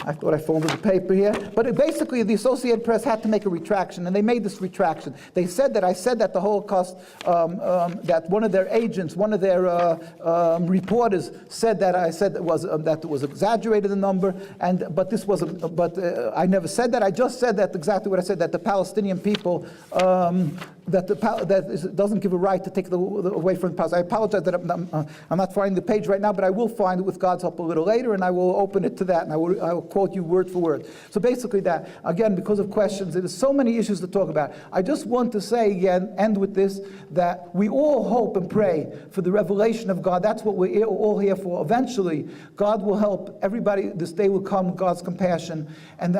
I thought I folded the paper here. But basically, the Associated Press had to make a retraction, and they made this retraction. They said that I said that the Holocaust, that one of their agents, one of their reporters said that I said that it was exaggerated the number, but this wasn't. But I never said that. I just said that exactly what I said, that the Palestinian people. That doesn't give a right to take away from the Palestinians. I apologize that I'm not finding the page right now, but I will find it with God's help a little later, and I will open it to that, and I will quote you word for word. So basically that, again, because of questions, there's so many issues to talk about. I just want to say again, end with this, that we all hope and pray for the revelation of God. That's what we're all here for. Eventually, God will help everybody. This day will come, God's compassion, and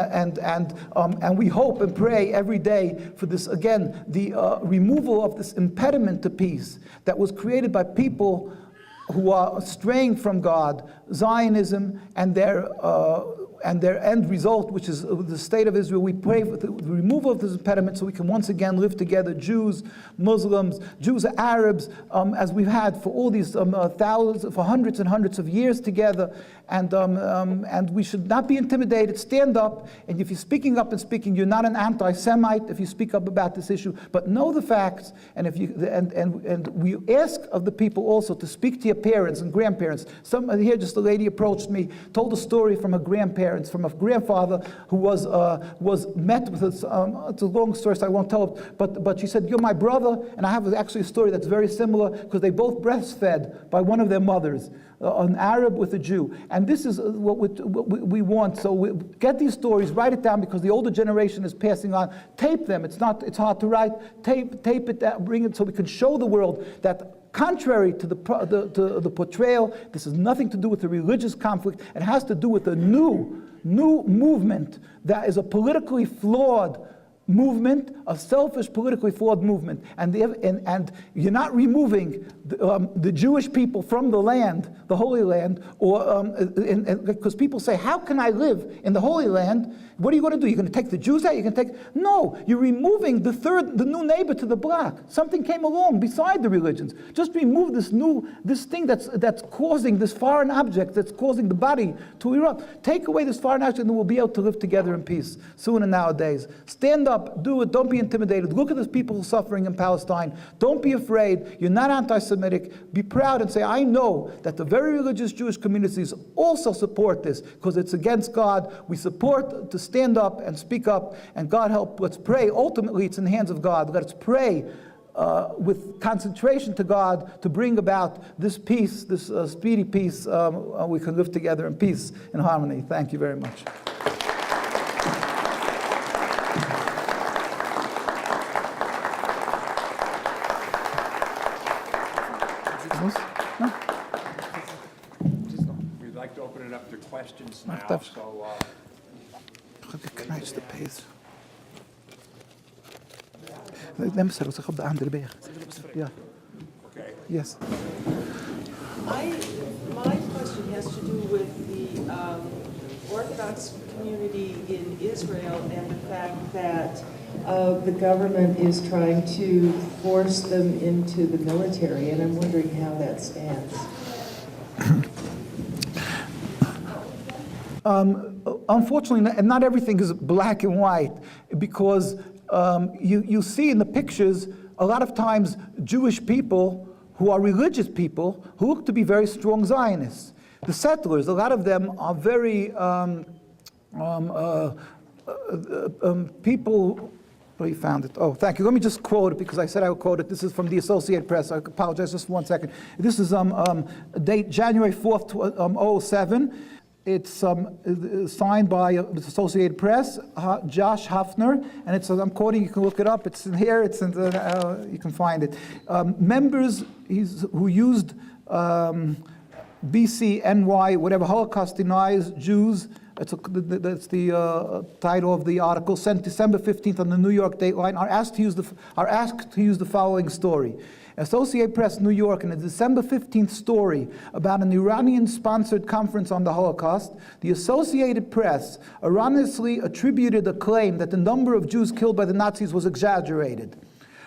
we hope and pray every day for this, again, the removal of this impediment to peace that was created by people who are straying from God, Zionism, and their end result, which is the state of Israel. We pray for the removal of this impediment so we can once again live together, Jews, Muslims, Jews, Arabs, as we've had for all these thousands, for hundreds and hundreds of years together. And we should not be intimidated. Stand up, and if you're speaking up and speaking, you're not an anti-Semite if you speak up about this issue, but know the facts. And if you and we ask of the people also to speak to your parents and grandparents. Here, just a lady approached me, told a story from her grandparents, from a grandfather who was met with this. It's a long story, so I won't tell it. But she said, "You're my brother," and I have actually a story that's very similar because they both breastfed by one of their mothers. An Arab with a Jew. And this is what we want. So get these stories, write it down, because the older generation is passing on. Tape them. It's hard to write. Tape it down, bring it so we can show the world that contrary to the portrayal, this has nothing to do with the religious conflict. It has to do with a new movement that is a politically flawed movement, a selfish, politically flawed movement, and you're not removing the Jewish people from the land, the Holy Land, or because people say, "How can I live in the Holy Land?" What are you going to do? You're going to take the Jews out? No, you're removing the new neighbor to the block. Something came along beside the religions. Just remove this thing that's causing this foreign object, that's causing the body to erupt. Take away this foreign object, and we'll be able to live together in peace sooner nowadays. Stand up, do it. Don't be intimidated. Look at the people suffering in Palestine. Don't be afraid. You're not anti-Semitic. Be proud and say, "I know that the very religious Jewish communities also support this because it's against God. We support to stand up and speak up, and God help." Let's pray. Ultimately, it's in the hands of God. Let's pray with concentration to God to bring about this peace, this speedy peace. We can live together in peace and harmony. Thank you very much. We'd like to open it up to questions now. So, geknijst de pees. Neem ze zich op de andere berg. Ja. okay. Yes. My question has to do with the Orthodox community in Israel and the fact that the government is trying to force them into the military, and I'm wondering how that stands. Unfortunately, not everything is black and white, because you see in the pictures a lot of times Jewish people who are religious people who look to be very strong Zionists. The settlers, a lot of them are very people. Oh, you found it. Oh, thank you. Let me just quote it because I said I would quote it. This is from the Associated Press. I apologize just for 1 second. This is date January 4th, 2007. It's signed by the Associated Press, Josh Hafner, and it's, I'm quoting, you can look it up, it's in here, it's in the, you can find it. Members who used BCNY, whatever, Holocaust denies Jews, that's the title of the article, sent December 15th on the New York Dateline, are asked to use the following story. Associated Press, New York, in a December 15th story about an Iranian-sponsored conference on the Holocaust, the Associated Press erroneously attributed a claim that the number of Jews killed by the Nazis was exaggerated.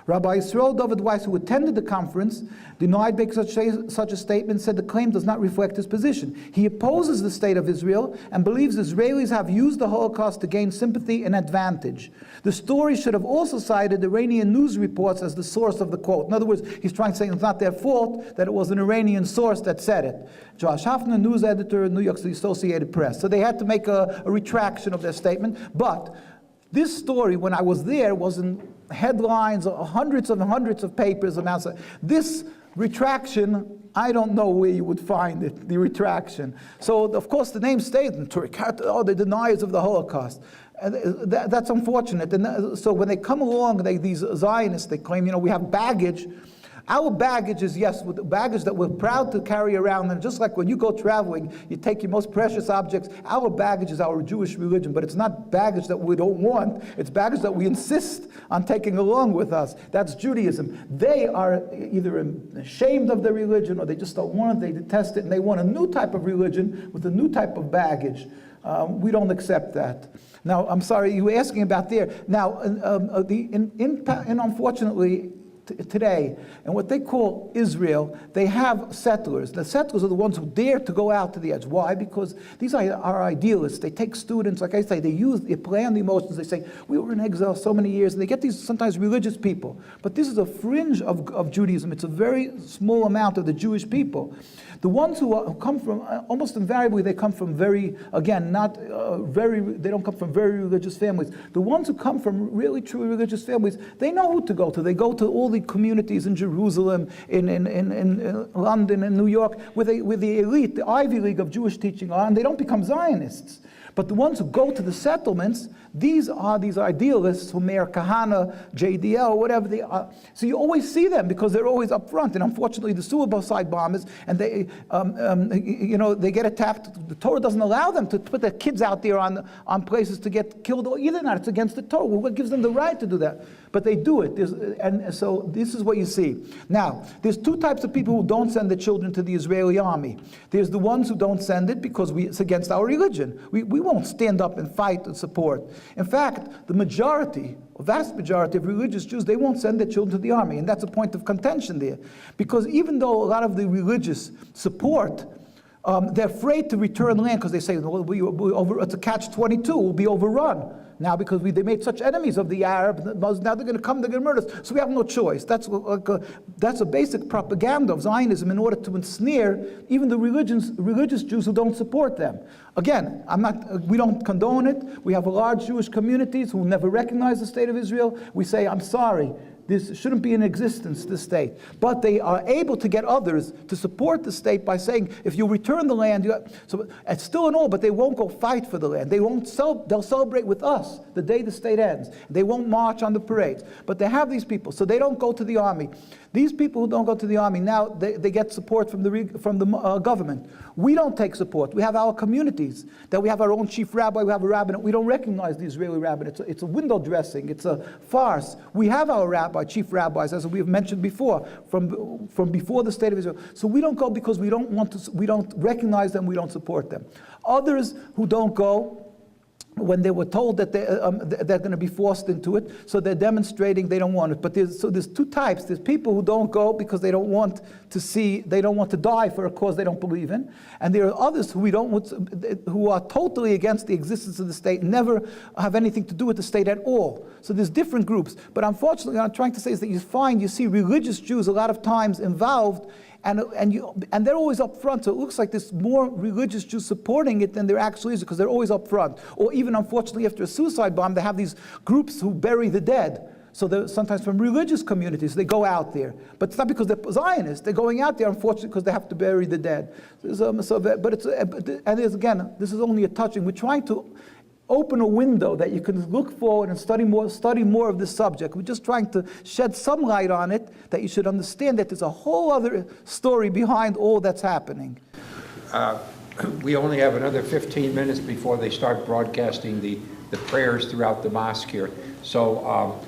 Rabbi Yisrael Dovid Weiss, who attended the conference, denied making such a statement, said the claim does not reflect his position. He opposes the state of Israel and believes Israelis have used the Holocaust to gain sympathy and advantage. The story should have also cited Iranian news reports as the source of the quote. In other words, he's trying to say it's not their fault that it was an Iranian source that said it. Josh Hoffner, news editor, New York City Associated Press. So they had to make a retraction of their statement. But this story, when I was there, was in headlines, hundreds and hundreds of papers announced. This retraction, I don't know where you would find it, the retraction. So, of course, the name stays, the deniers of the Holocaust. That's unfortunate. And so when they come along, these Zionists, they claim, we have baggage. Our baggage is, yes, baggage that we're proud to carry around. And just like when you go traveling, you take your most precious objects. Our baggage is our Jewish religion, but it's not baggage that we don't want. It's baggage that we insist on taking along with us. That's Judaism. They are either ashamed of their religion, or they just don't want it, they detest it, and they want a new type of religion with a new type of baggage. We don't accept that. Now, I'm sorry, you were asking about there. Now, unfortunately, today, and what they call Israel, they have settlers. The settlers are the ones who dare to go out to the edge. Why? Because these are idealists. They take students, like I say, they play on the emotions. They say, we were in exile so many years, and they get these sometimes religious people. But this is a fringe of Judaism. It's a very small amount of the Jewish people. The ones who come from, almost invariably, they come from they don't come from very religious families. The ones who come from really true religious families, they know who to go to. They go to all the communities in Jerusalem, in London, in New York, with the elite, the Ivy League of Jewish teaching on. They don't become Zionists. But the ones who go to the settlements, these are these idealists who Meir Kahane, JDL, whatever they are. So you always see them because they're always up front. And unfortunately, the suicide bombers, and they get attacked. The Torah doesn't allow them to put their kids out there on places to get killed or either not. It's against the Torah. Well, what gives them the right to do that? But they do it. And so this is what you see. Now, there's two types of people who don't send their children to the Israeli army. There's the ones who don't send it because it's against our religion. We won't stand up and fight and support. In fact, the vast majority of religious Jews, they won't send their children to the army. And that's a point of contention there. Because even though a lot of the religious support, they're afraid to return land because they say, well, it's a catch-22, we'll be overrun. Now, because they made such enemies of the Arabs, now they're going to come, they're going to murder us. So we have no choice. That's a basic propaganda of Zionism in order to ensnare even the religious Jews who don't support them. Again, we don't condone it. We have large Jewish communities who never recognize the state of Israel. We say, I'm sorry. This shouldn't be in existence, this state. But they are able to get others to support the state by saying, if you return the land, so it's still an all, but they won't go fight for the land. They'll celebrate with us the day the state ends. They won't march on the parades. But they have these people, so they don't go to the army. These people who don't go to the army, now they get support from the government. We don't take support. We have our communities, that we have our own chief rabbi, we have a rabbinate. We don't recognize the Israeli rabbinate. It's a window dressing. It's a farce. We have our chief rabbis, as we have mentioned before, from before the state of Israel. So we don't go because we don't recognize them, we don't support them. Others who don't go, when they were told that they're going to be forced into it, so they're demonstrating they don't want it. But there's two types. There's people who don't go because they don't want to die for a cause they don't believe in, and there are others who are totally against the existence of the state, never have anything to do with the state at all. So there's different groups. But unfortunately, what I'm trying to say is that you see religious Jews a lot of times involved. And they're always up front, so it looks like there's more religious Jews supporting it than there actually is, because they're always up front. Or even, unfortunately, after a suicide bomb, they have these groups who bury the dead. So they're sometimes from religious communities, they go out there. But it's not because they're Zionists, they're going out there, unfortunately, because they have to bury the dead. This is only a touching. We're trying to open a window that you can look forward and study more of this subject. We're just trying to shed some light on it, that you should understand that there's a whole other story behind all that's happening. We only have another 15 minutes before they start broadcasting the prayers throughout the mosque here. So,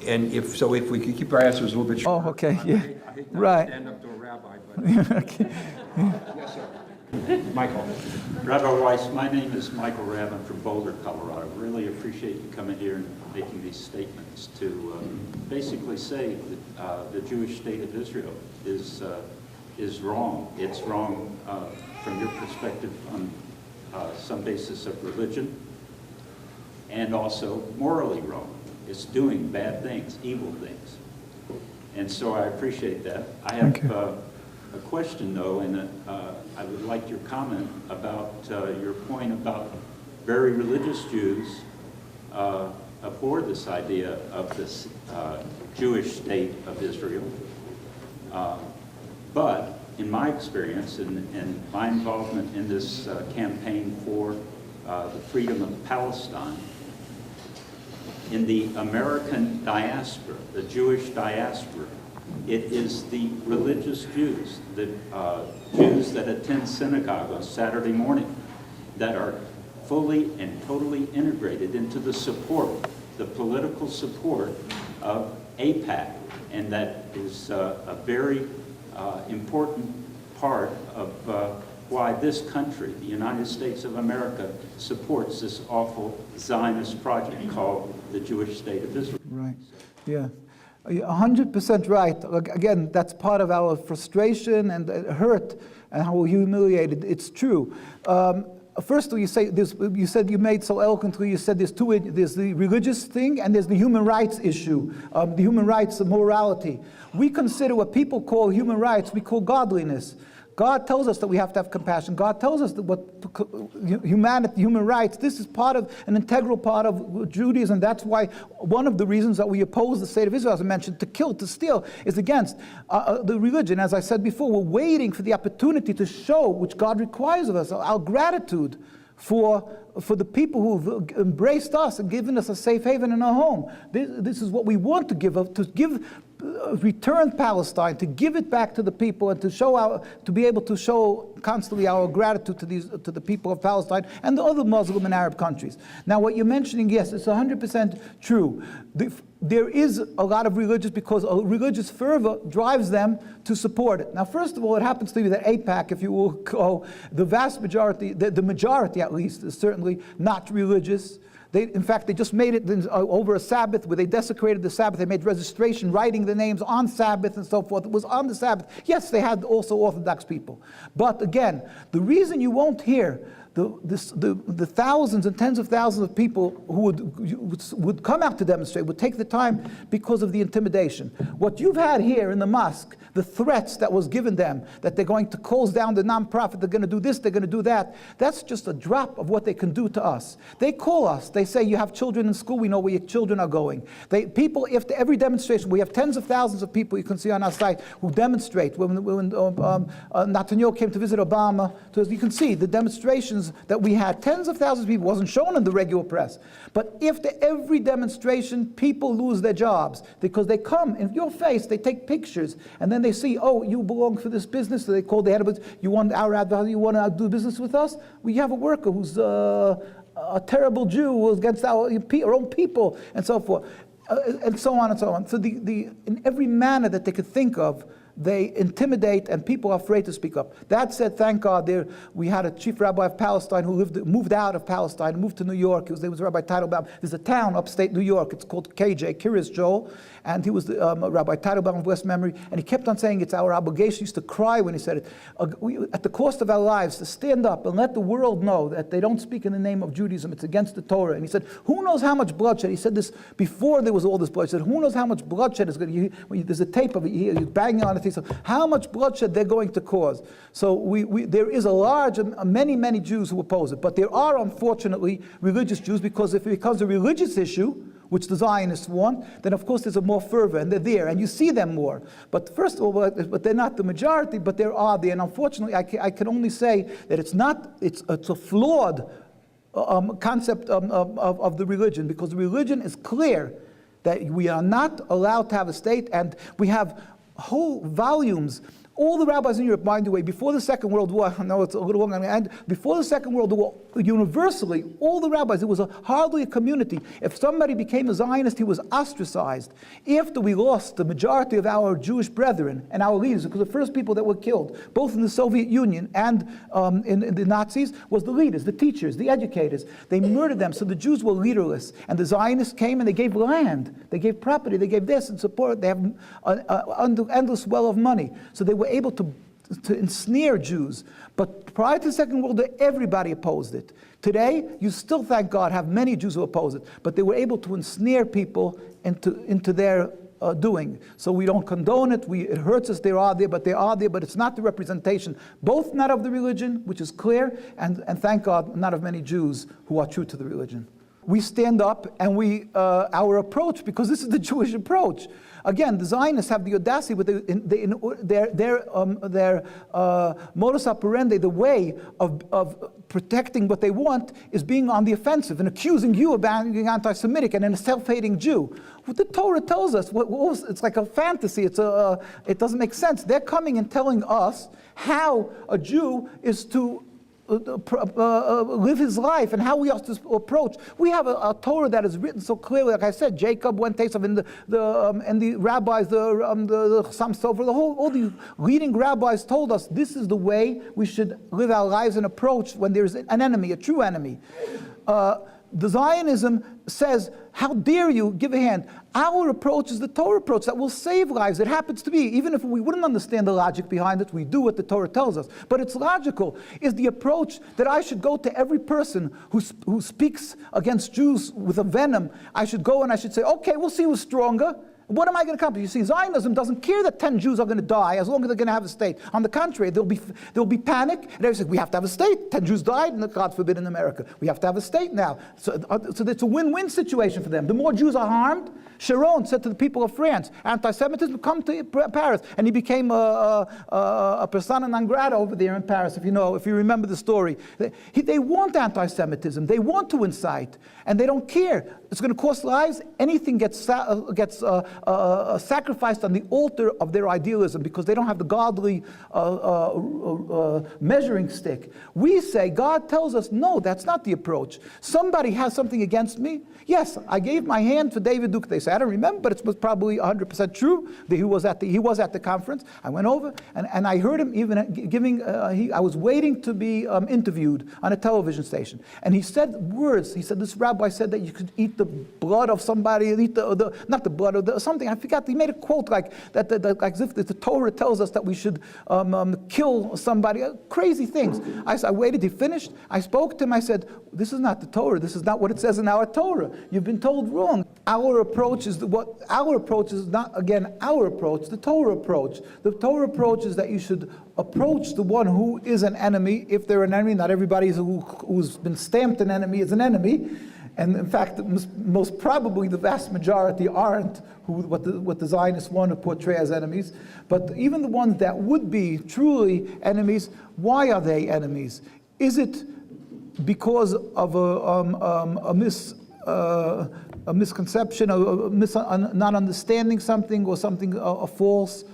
if we could keep our answers a little bit short. Oh, okay, yeah, I hate right. To stand up to a rabbi, but Okay. yes, sir. Michael. Rabbi Weiss, my name is Michael Rabb. I'm from Boulder, Colorado. Really appreciate you coming here and making these statements to basically say that the Jewish state of Israel is wrong. It's wrong from your perspective on some basis of religion, and also morally wrong. It's doing bad things, evil things. And so I appreciate that. I have a question, though, and I would like your comment about your point about very religious Jews abhor this idea of this Jewish state of Israel. But in my experience and my involvement in this campaign for the freedom of Palestine, in the American diaspora, the Jewish diaspora, it is the religious Jews, the Jews that attend synagogue on Saturday morning, that are fully and totally integrated into the support, the political support of AIPAC. And that is a very important part of why this country, the United States of America, supports this awful Zionist project called the Jewish state of Israel. Right, yeah. 100% right. Again, that's part of our frustration and hurt and how we're humiliated. It's true. First of all, you said you made so eloquently, you said there's the religious thing and there's the human rights issue, the human rights of morality. We consider what people call human rights, we call godliness. God tells us that we have to have compassion. God tells us that what humanity, human rights, this is part of, an integral part of Judaism. That's why one of the reasons that we oppose the state of Israel, as I mentioned, to kill, to steal, is against the religion. As I said before, we're waiting for the opportunity to show, which God requires of us, our gratitude for the people who've embraced us and given us a safe haven in our home. This is what we want to give up, to give, return Palestine, to give it back to the people, and to be able to show constantly our gratitude to the people of Palestine and the other Muslim and Arab countries. Now, what you're mentioning, yes, it's 100% true. There is a lot of religious, because a religious fervor drives them to support it. Now, first of all, it happens to be that AIPAC, if you will go, the vast majority, the majority at least, is certainly not religious. In fact, they just made it over a Sabbath, where they desecrated the Sabbath. They made registration, writing the names on Sabbath and so forth. It was on the Sabbath. Yes, they had also Orthodox people. But again, the reason you won't hear the thousands and tens of thousands of people who would come out to demonstrate, would take the time, because of the intimidation. What you've had here in the mosque, the threats that was given them, that they're going to close down the nonprofit, they're going to do this, they're going to do that, that's just a drop of what they can do to us. They call us, they say, you have children in school, we know where your children are going. People, after every demonstration, we have tens of thousands of people, you can see on our site, who demonstrate. When Netanyahu came to visit Obama, you can see the demonstrations that we had, tens of thousands of people, wasn't shown in the regular press. But after every demonstration, people lose their jobs, because they come in your face, they take pictures, and then they see, oh, you belong for this business, so they call the head of it, you want our advertising, you want to do business with us? We have a worker who's a terrible Jew, who's against our own people, and so forth, and so on and so on. So in every manner that they could think of, they intimidate, and people are afraid to speak up. That said, thank God, we had a chief rabbi of Palestine who moved out of Palestine, moved to New York. His name was Rabbi Teitelbaum. There's a town upstate New York. It's called KJ, Kiryas Joel, and he was the Rabbi Teitelbaum of West Memory, and he kept on saying it's our obligation. He used to cry when he said it. At the cost of our lives, to stand up and let the world know that they don't speak in the name of Judaism. It's against the Torah. And he said, who knows how much bloodshed? He said this before there was all this bloodshed. He said, who knows how much bloodshed is going to, there's a tape of it, he's banging on it. He said, how much bloodshed they're going to cause. So there is a large, many Jews who oppose it. But there are, unfortunately, religious Jews, because if it becomes a religious issue, which the Zionists want, then of course there's a more fervor, and they're there, and you see them more. But first of all, but they're not the majority, but there are there. And unfortunately, I can only say that it's a flawed concept of the religion, because the religion is clear that we are not allowed to have a state, and we have whole volumes All the rabbis in Europe, mind the way, before the Second World War, I know it's a little long, and before the Second World War, universally, all the rabbis, it was hardly a community. If somebody became a Zionist, he was ostracized. After we lost the majority of our Jewish brethren and our leaders, because the first people that were killed, both in the Soviet Union and in the Nazis, was the leaders, the teachers, the educators. They murdered them, so the Jews were leaderless. And the Zionists came and they gave land, they gave property, they gave this and support. They have an endless well of money. So they were able to ensnare Jews. But prior to the Second World War, everybody opposed it. Today, you still, thank God, have many Jews who oppose it, but they were able to ensnare people into their doing. So we don't condone it. It hurts us. They are there, but it's not the representation, both not of the religion, which is clear, and thank God, not of many Jews who are true to the religion. We stand up and our approach, because this is the Jewish approach. Again, the Zionists have the audacity with their modus operandi, the way of protecting what they want is being on the offensive and accusing you of being anti-Semitic and a self-hating Jew. What the Torah tells us, it's like a fantasy. It doesn't make sense. They're coming and telling us how a Jew is to live his life and how we are to approach. We have a Torah that is written so clearly. Like I said, Jacob went Esav, and the rabbis, the Chassam Sofer, all the leading rabbis told us this is the way we should live our lives and approach when there's an enemy, a true enemy. The Zionism says, how dare you give a hand? Our approach is the Torah approach that will save lives. It happens to be, even if we wouldn't understand the logic behind it, we do what the Torah tells us. But it's logical. Is the approach that I should go to every person who speaks against Jews with a venom, I should go and I should say, okay, we'll see who's stronger. What am I going to accomplish? You see, Zionism doesn't care that 10 Jews are going to die as long as they're going to have a state. On the contrary, there'll be panic, and they say, we have to have a state. 10 Jews died, and God forbid in America. We have to have a state now. So it's a win-win situation for them. The more Jews are harmed, Sharon said to the people of France, anti-Semitism, come to Paris. And he became a persona non grata over there in Paris, if you remember the story. They want anti-Semitism. They want to incite, and they don't care. It's going to cost lives. Anything gets sacrificed on the altar of their idealism because they don't have the godly measuring stick. We say, God tells us, no, that's not the approach. Somebody has something against me. Yes, I gave my hand for David Duke. They say, I don't remember, but it was probably 100% true that he was at the conference. I went over and I heard him even giving. I was waiting to be interviewed on a television station, and he said words. He said, this rabbi said that you could eat the blood of somebody, not the blood of something. I forgot. He made a quote like that, like as if the Torah tells us that we should kill somebody. Crazy things. I waited. He finished. I spoke to him. I said, this is not the Torah. This is not what it says in our Torah. You've been told wrong. Our approach is not, again, our approach, the Torah approach. The Torah approach is that you should approach the one who is an enemy, if they're an enemy. Not everybody who's been stamped an enemy is an enemy. And in fact, most probably the vast majority aren't what the Zionists want to portray as enemies. But even the ones that would be truly enemies, why are they enemies? Is it because of a misconception, not understanding something, or something, a false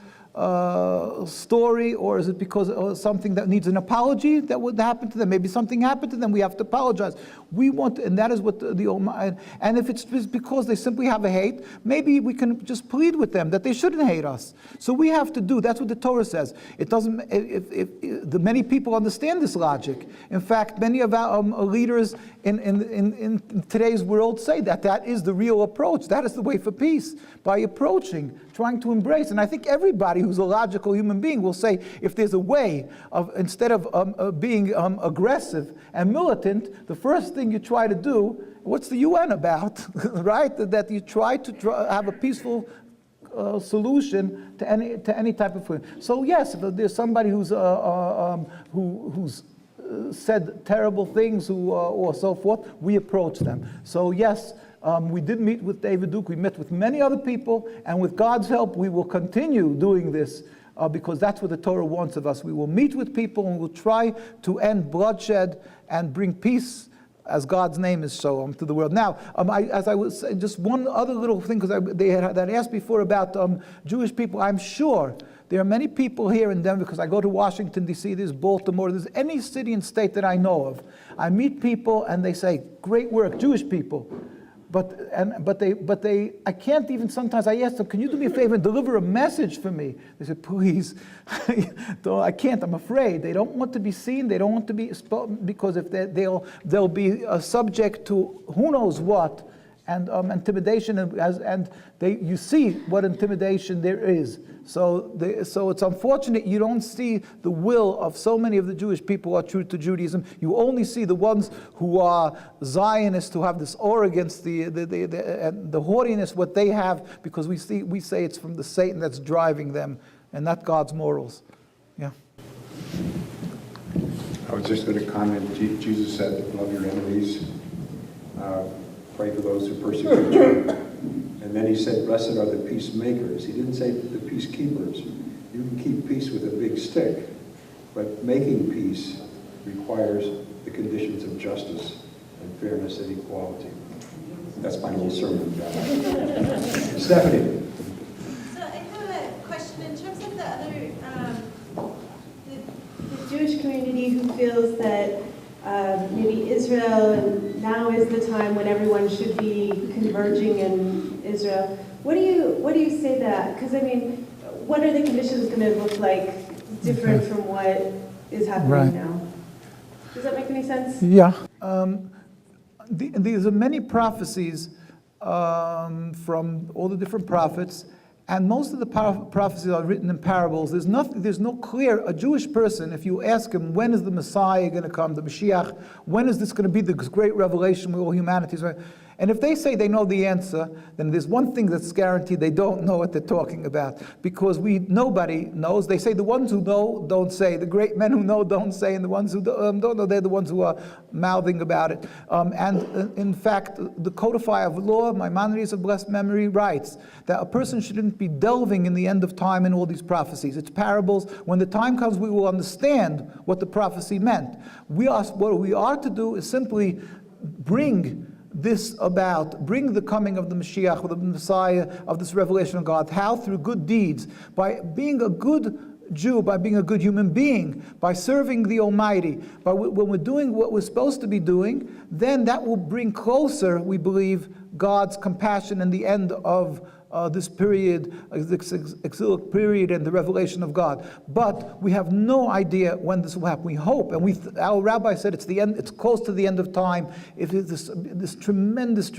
story, or is it because of something that needs an apology that would happen to them? Maybe something happened to them, we have to apologize. We want, and that is what and if it's just because they simply have a hate, maybe we can just plead with them that they shouldn't hate us. So we have to do, that's what the Torah says. It doesn't, if the many people understand this logic. In fact, many of our leaders in today's world say that is the real approach. That is the way for peace, by approaching, trying to embrace. And I think everybody who's a logical human being will say, if there's a way of, instead of being aggressive and militant, the first thing you try to do, what's the UN about, right? That you try to have a peaceful solution to any type of thing. So yes, if there's somebody who's said terrible things or so forth, we approach them. So yes, we did meet with David Duke. We met with many other people, and with God's help, we will continue doing this because that's what the Torah wants of us. We will meet with people and we'll try to end bloodshed and bring peace, as God's name is so, to the world. Now, as I was saying, just one other little thing, because they had asked before about Jewish people. I'm sure There are many people here in Denver, because I go to Washington, D.C., there's Baltimore, there's any city and state that I know of. I meet people and they say, great work, Jewish people. But I can't even, sometimes I ask them, can you do me a favor and deliver a message for me? They say, please. I can't, I'm afraid. They don't want to be seen, they don't want to be, because if they'll be subject to who knows what, and intimidation, and you see what intimidation there is. So it's unfortunate you don't see the will of so many of the Jewish people who are true to Judaism. You only see the ones who are Zionists, who have this arrogance, the haughtiness, what they have, because we say it's from the Satan that's driving them, and not God's morals. Yeah. I was just going to comment. Jesus said, "Love your enemies, pray for those who persecute you." And then he said, "Blessed are the peacemakers." He didn't say the peacekeepers. You can keep peace with a big stick, but making peace requires the conditions of justice and fairness and equality. That's my little sermon. Stephanie. So I have a question in terms of the other, the Jewish community who feels that maybe Israel now is the time when everyone should be converging in Israel. What do you say that? Because I mean, what are the conditions going to look like different from what is happening now? Does that make any sense? Yeah. These are many prophecies from all the different prophets, and most of the prophecies are written in parables. There's no clear, a Jewish person, if you ask him, when is the Messiah going to come, the Mashiach, when is this going to be the great revelation where all humanity is, and if they say they know the answer, then there's one thing that's guaranteed: they don't know what they're talking about, because nobody knows. They say the ones who know don't say. The great men who know don't say, and the ones who don't know, they're the ones who are mouthing about it. And in fact, the codifier of law, Maimonides of blessed memory, writes that a person shouldn't be delving in the end of time in all these prophecies. It's parables. When the time comes, we will understand what the prophecy meant. What we are to do is simply bring the coming of the Mashiach, or the Messiah, of this revelation of God. How? Through good deeds, by being a good Jew, by being a good human being, by serving the Almighty. When we're doing what we're supposed to be doing, then that will bring closer, we believe, God's compassion and the end of this period, this exilic period, and the revelation of God. But we have no idea when this will happen. We hope, and our rabbi said it's the end. It's close to the end of time. It is this tremendous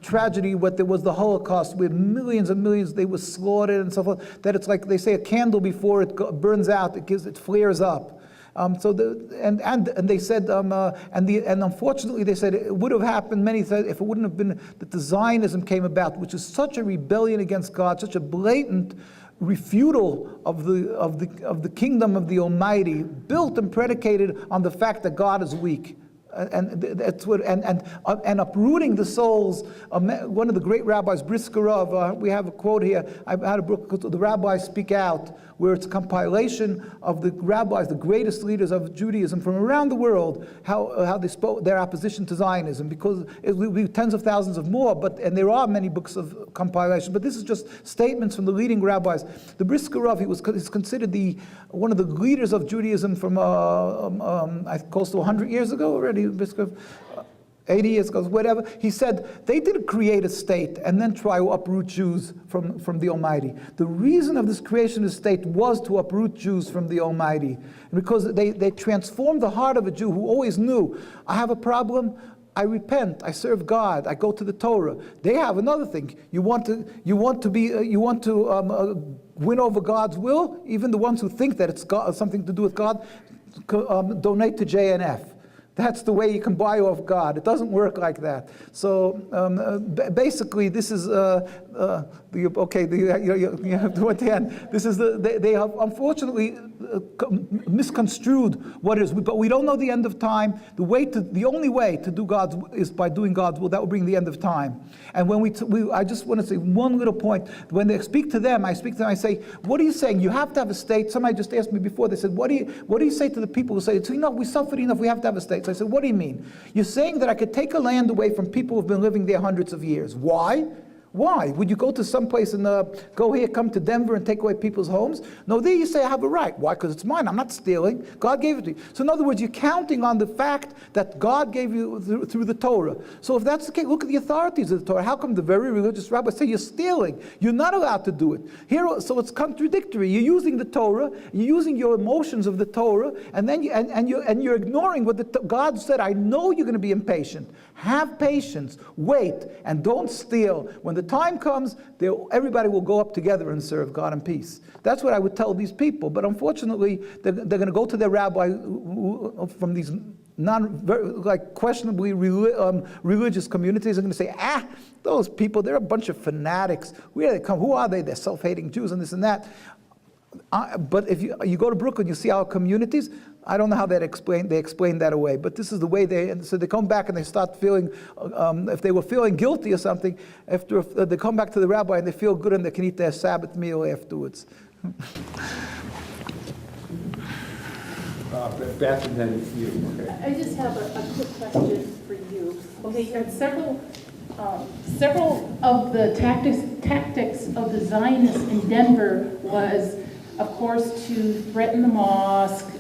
tragedy. What there was, the Holocaust, where millions and millions, they were slaughtered and so forth. That it's like they say, a candle before it burns out, it flares up. They said, and unfortunately they said it would have happened. Many said if it wouldn't have been that the Zionism came about, which is such a rebellion against God, such a blatant refutal of the kingdom of the Almighty, built and predicated on the fact that God is weak. And that's what, and uprooting the souls. One of the great rabbis, Briskerov, we have a quote here. I've had a book called "The Rabbis Speak Out," where it's a compilation of the rabbis, the greatest leaders of Judaism from around the world, how they spoke their opposition to Zionism, because it will be tens of thousands of more. And there are many books of compilation, but this is just statements from the leading rabbis. The Briskerov, he's considered one of the leaders of Judaism from close to 100 years ago already. 80 years ago, whatever. He said they didn't create a state and then try to uproot Jews from the Almighty. The reason of this creation of the state was to uproot Jews from the Almighty, because they transformed the heart of a Jew who always knew, I have a problem, I repent, I serve God, I go to the Torah. They have another thing. You want to win over God's will. Even the ones who think that it's something to do with God, donate to JNF. That's the way you can buy off God. It doesn't work like that. So basically, this is you have to attend. This is they have unfortunately misconstrued what it is. But we don't know the end of time. The only way to do God's is by doing God's will. That will bring the end of time. And when I just want to say one little point. When they speak to them, I say, "What are you saying? You have to have a state." Somebody just asked me before. They said, "What do you say to the people who say it's enough? We suffered enough. We have to have a state?" So I said, "What do you mean? You're saying that I could take a land away from people who've been living there hundreds of years. Why? Why? Would you go to some place and come to Denver and take away people's homes? No, there you say I have a right. Why? Because it's mine. I'm not stealing. God gave it to you. So in other words, you're counting on the fact that God gave you through the Torah. So if that's the case, look at the authorities of the Torah. How come the very religious rabbis say you're stealing? You're not allowed to do it. Here, so it's contradictory. You're using the Torah, you're using your emotions of the Torah, and then you're ignoring what God said. I know you're going to be impatient. Have patience, wait, and don't steal. When the time comes, everybody will go up together and serve God in peace. That's what I would tell these people. But unfortunately, they're going to go to their rabbi from these questionably religious communities. Are going to say, those people, they're a bunch of fanatics. Where do they come? Who are they? They're self-hating Jews and this and that. But if you go to Brooklyn, you see our communities. I don't know how they explain that away, but this is the way so they come back and they start feeling, if they were feeling guilty or something, after they come back to the rabbi and they feel good and they can eat their Sabbath meal afterwards. Beth, and then you. Okay. I just have a quick question for you. Okay, you had several of the tactics of the Zionists in Denver was, of course, to threaten the mosque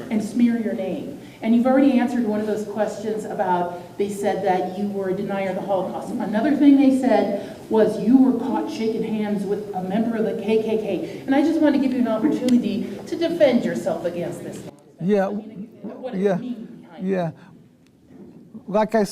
and smear your name. And you've already answered one of those questions about, they said that you were a denier of the Holocaust. Another thing they said was you were caught shaking hands with a member of the KKK. And I just want to give you an opportunity to defend yourself against this. Yeah, what does it mean behind it? yeah. Like I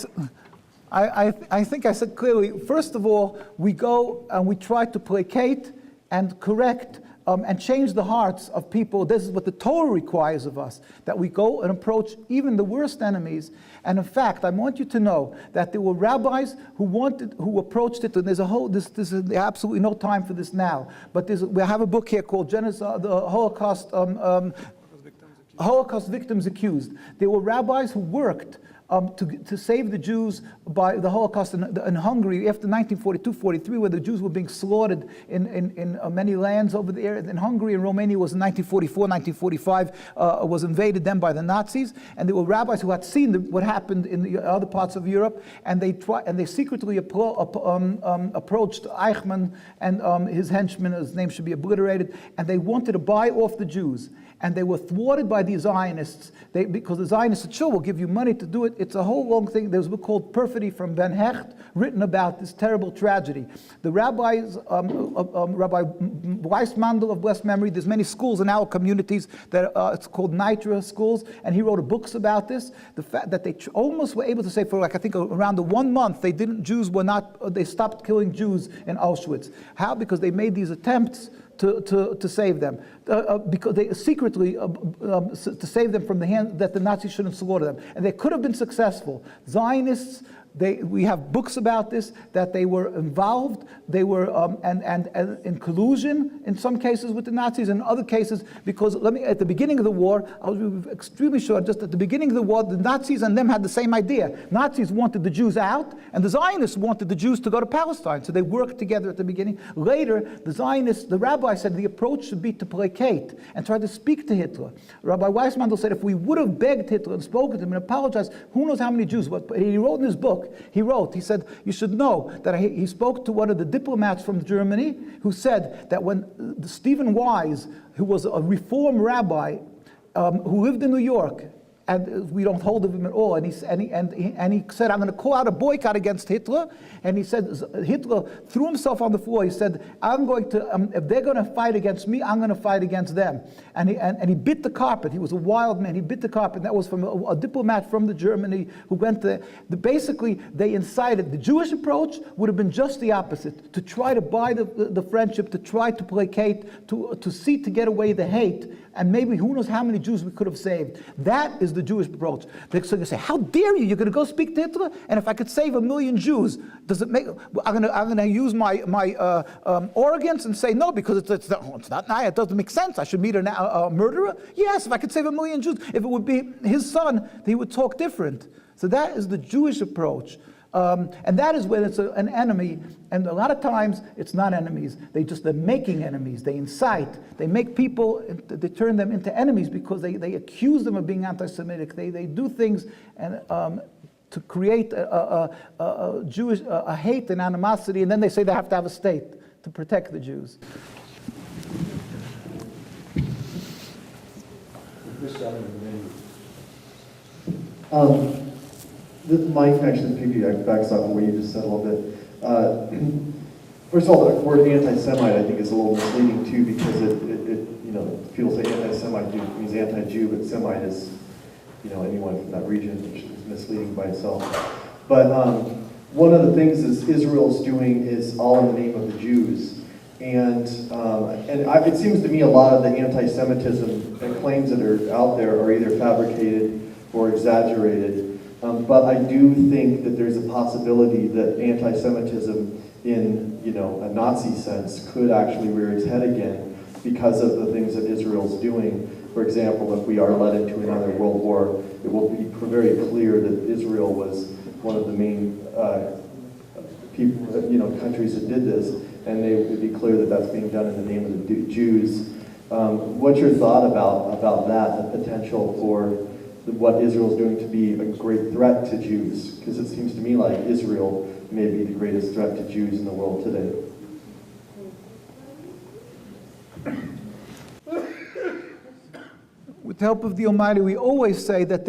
think I said clearly, first of all, we go and we try to placate and correct and change the hearts of people. This is what the Torah requires of us, that we go and approach even the worst enemies. And in fact, I want you to know that there were rabbis who approached it, and there's absolutely no time for this now, but we have a book here called Genocide, the Holocaust, Holocaust Victims Accused. There were rabbis who worked to save the Jews by the Holocaust in Hungary after 1942-43, where the Jews were being slaughtered in many lands over there. In Hungary and Romania was in 1944, 1945, was invaded then by the Nazis. And there were rabbis who had seen what happened in the other parts of Europe, and they secretly approached Eichmann and his henchmen, his name should be obliterated, and they wanted to buy off the Jews. And they were thwarted by the Zionists, because the Zionists said, sure, we'll give you money to do it. It's a whole long thing. There's a book called Perfidy from Ben Hecht, written about this terrible tragedy. The rabbis, Rabbi Weiss of blessed memory, there's many schools in our communities that it's called Nitra schools, and he wrote books about this. The fact that they almost were able to say for I think around the 1 month, they stopped killing Jews in Auschwitz. How? Because they made these attempts to save them, because they secretly to save them from the hand that the Nazis shouldn't slaughter them, and they could have been successful. Zionists, we have books about this, that they were involved, they were and in collusion in some cases with the Nazis, and in other cases, because at the beginning of the war, I was extremely sure, just at the beginning of the war, the Nazis and them had the same idea. Nazis wanted the Jews out, and the Zionists wanted the Jews to go to Palestine, so they worked together at the beginning. Later, the rabbi said the approach should be to placate and try to speak to Hitler. Rabbi Weiss said if we would have begged Hitler and spoken to him and apologized, who knows how many Jews, but he wrote in his book, he said, you should know that he spoke to one of the diplomats from Germany who said that when Stephen Weiss, who was a reform rabbi who lived in New York, and we don't hold of him at all. And he said, I'm going to call out a boycott against Hitler. And he said, Hitler threw himself on the floor. He said, I'm going to, if they're going to fight against me, I'm going to fight against them. And he bit the carpet. He was a wild man. He bit the carpet. And that was from a diplomat from the Germany who went to, basically, they incited. The Jewish approach would have been just the opposite, to try to buy the friendship, to try to placate, to get away the hate. And maybe who knows how many Jews we could have saved. That is the Jewish approach. They're going to say, how dare you? You're going to go speak to Hitler? And if I could save 1 million Jews, does it make? I'm going to use my organs and say no, because it's not nice. It doesn't make sense. I should meet a murderer. Yes, if I could save 1 million Jews. If it would be his son, he would talk different. So that is the Jewish approach. And that is when it's an enemy, and a lot of times it's not enemies. They're making enemies. They incite. They make people. They turn them into enemies because they accuse them of being anti-Semitic. They do things, and to create a Jewish a hate and animosity, and then they say they have to have a state to protect the Jews. My connection piggybacks off what you just said a little bit. First of all, the word anti-Semite I think is a little misleading too, because people say anti-Semite means anti-Jew, but Semite is anyone from that region, which is misleading by itself. But one of the things that Israel's doing is all in the name of the Jews. And it seems to me a lot of the anti-Semitism and claims that are out there are either fabricated or exaggerated. But I do think that there's a possibility that anti-Semitism in a Nazi sense could actually rear its head again because of the things that Israel's doing. For example, if we are led into another world war, it will be very clear that Israel was one of the main countries that did this, and it would be clear that that's being done in the name of the Jews. What's your thought about that, the potential for what Israel's doing to be a great threat to Jews? Because it seems to me like Israel may be the greatest threat to Jews in the world today. With the help of the Almighty, we always say that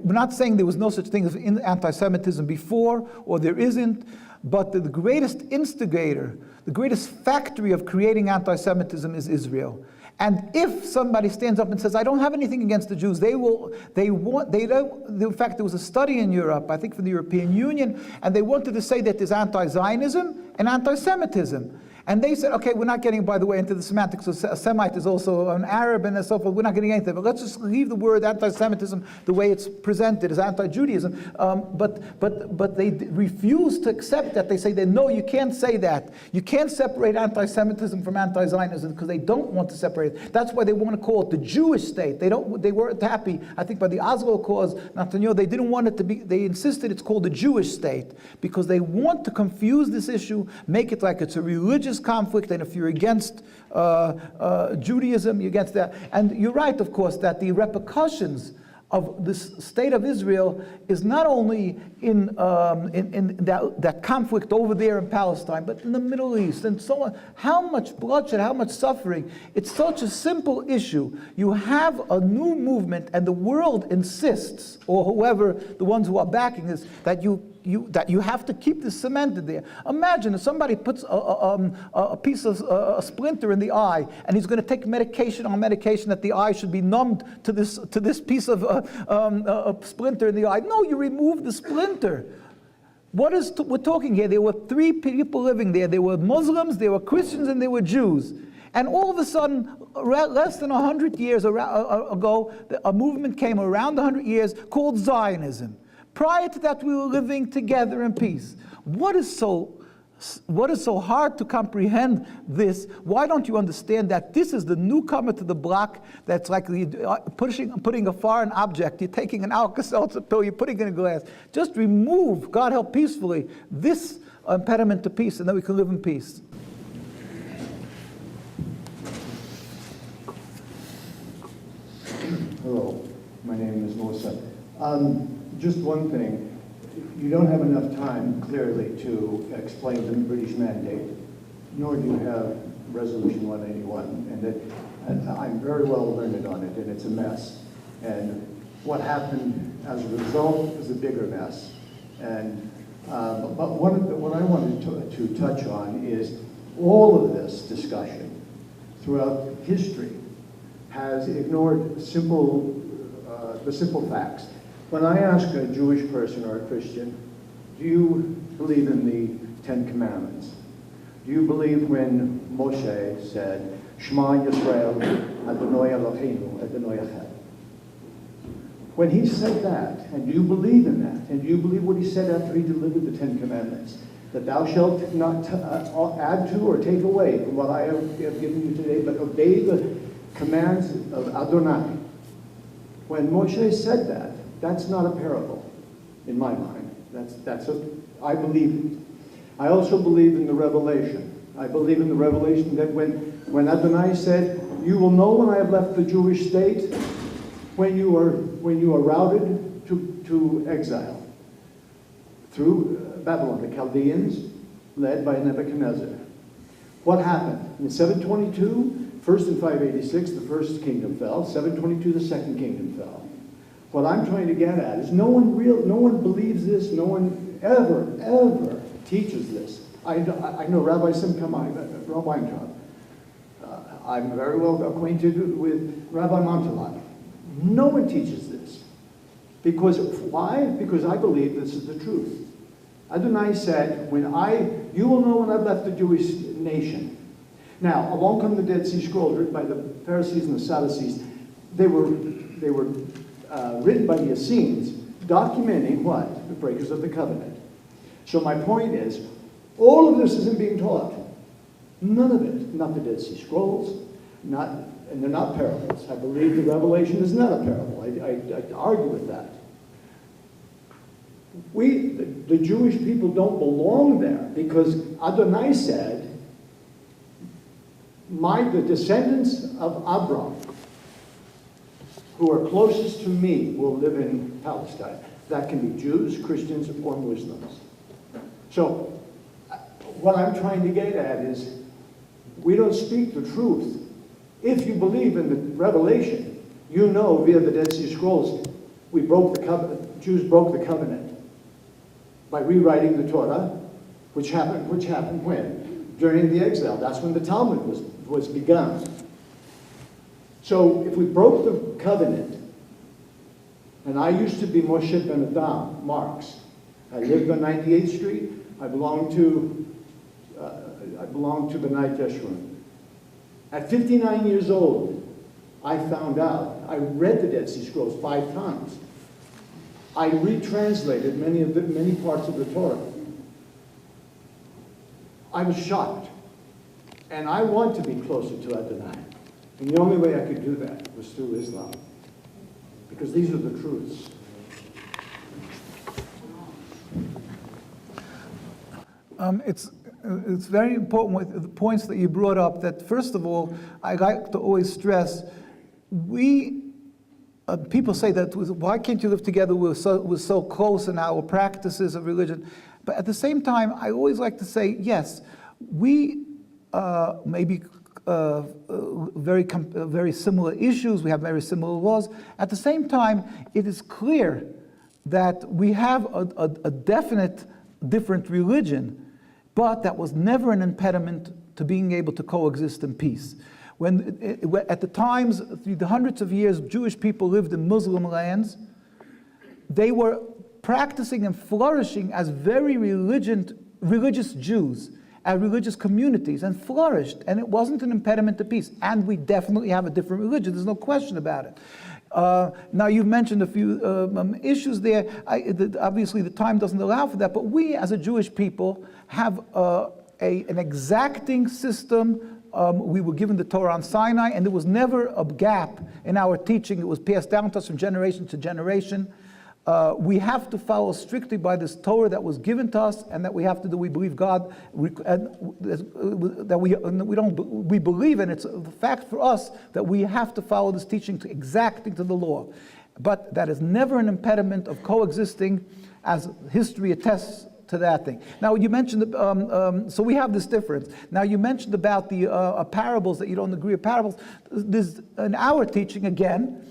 we're not saying there was no such thing as anti-Semitism before, or there isn't, but the greatest instigator, the greatest factory of creating anti-Semitism is Israel. And if somebody stands up and says, I don't have anything against the Jews, in fact, there was a study in Europe, I think from the European Union, and they wanted to say that there's anti-Zionism and anti-Semitism. And they said, okay, we're not getting, by the way, into the semantics. So a Semite is also an Arab and so forth. We're not getting anything. But let's just leave the word anti-Semitism the way it's presented as anti-Judaism. But they refuse to accept that. They say that, no, you can't say that. You can't separate anti-Semitism from anti-Zionism because they don't want to separate it. That's why they want to call it the Jewish state. They weren't happy, I think, by the Oslo Clause. They didn't want it to be, they insisted it's called the Jewish state because they want to confuse this issue, make it like it's a religious conflict, and if you're against Judaism, you're against that. And you're right, of course, that the repercussions of this state of Israel is not only in that conflict over there in Palestine, but in the Middle East and so on. How much bloodshed, how much suffering. It's such a simple issue. You have a new movement, and the world insists, or whoever, the ones who are backing this, that you have to keep this cemented there. Imagine if somebody puts a piece of a splinter in the eye, and he's going to take medication on medication that the eye should be numbed to this piece of a splinter in the eye. No, you remove the splinter. We're talking here? There were 3 people living there. There were Muslims, there were Christians, and there were Jews. And all of a sudden, less than 100 years ago, a movement came around 100 years called Zionism. Prior to that, we were living together in peace. What is so hard to comprehend this? Why don't you understand that this is the newcomer to the block that's like putting a foreign object? You're taking an Alka-Seltzer pill, you're putting it in a glass. Just remove, God help peacefully, this impediment to peace, and then we can live in peace. Hello, my name is Melissa. Just one thing, you don't have enough time, clearly, to explain the British mandate, nor do you have Resolution 181, and I'm very well learned on it, and it's a mess. And what happened as a result is a bigger mess. And but what I wanted to touch on is all of this discussion throughout history has ignored the simple facts. When I ask a Jewish person or a Christian, do you believe in the 10 Commandments? Do you believe when Moshe said, Shema Yisrael, Adonai Eloheinu, Adonai Echad? When he said that, and do you believe in that, and do you believe what he said after he delivered the 10 Commandments, that thou shalt not add to or take away from what I have given you today, but obey the commands of Adonai? When Moshe said that, that's not a parable, in my mind. I believe it. I also believe in the revelation. I believe in the revelation that when Adonai said, you will know when I have left the Jewish state, when you are routed to exile. through Babylon, the Chaldeans, led by Nebuchadnezzar. What happened? In 722, first in 586, the first kingdom fell. 722, the second kingdom fell. What I'm trying to get at is no one believes this, no one ever teaches this. I know Rabbi Simcha Weintraub. I'm very well acquainted with Rabbi Montalai. No one teaches this. Because why? Because I believe this is the truth. Adonai said, you will know when I've left the Jewish nation. Now, along come the Dead Sea Scrolls written by the Pharisees and the Sadducees. They were written by the Essenes, documenting what? The breakers of the covenant. So my point is, all of this isn't being taught. None of it. Not the Dead Sea Scrolls, and they're not parables. I believe the Revelation is not a parable. I argue with that. The Jewish people don't belong there because Adonai said, the descendants of Abraham, who are closest to me, will live in Palestine. That can be Jews, Christians, or Muslims. So what I'm trying to get at is, we don't speak the truth. If you believe in the Revelation, you know via the Dead Sea Scrolls, we broke the covenant. Jews broke the covenant by rewriting the Torah, which happened when? During the exile. That's when the Talmud was begun. So if we broke the covenant, and I used to be Moshe Ben Adam, Marx. I lived on 98th Street. I belonged to B'nai Jeshurun. At 59 years old, I found out, I read the Dead Sea Scrolls 5 times. I retranslated many parts of the Torah. I was shocked. And I want to be closer to Adonai. And the only way I could do that was through Islam. Because these are the truths. It's very important with the points that you brought up, that first of all, I like to always stress, people say that, why can't you live together? We're so close in our practices of religion. But at the same time, I always like to say, yes, we may be very similar issues, we have very similar laws. At the same time, it is clear that we have a definite different religion, but that was never an impediment to being able to coexist in peace. At the times, through the hundreds of years, Jewish people lived in Muslim lands, they were practicing and flourishing as very religious Jews, as religious communities, and flourished, and it wasn't an impediment to peace. And we definitely have a different religion, there's no question about it. Now, you've mentioned a few issues there. Obviously, the time doesn't allow for that, but we as a Jewish people have an exacting system. We were given the Torah on Sinai, and there was never a gap in our teaching. It was passed down to us from generation to generation. We have to follow strictly by this Torah that was given to us, and that we have to do. We believe God, that we believe, and it's a fact for us that we have to follow this teaching to exacting to the law. But that is never an impediment of coexisting, as history attests to that thing. Now, you mentioned, so we have this difference. Now, you mentioned about the parables, that you don't agree with parables. In our teaching, again,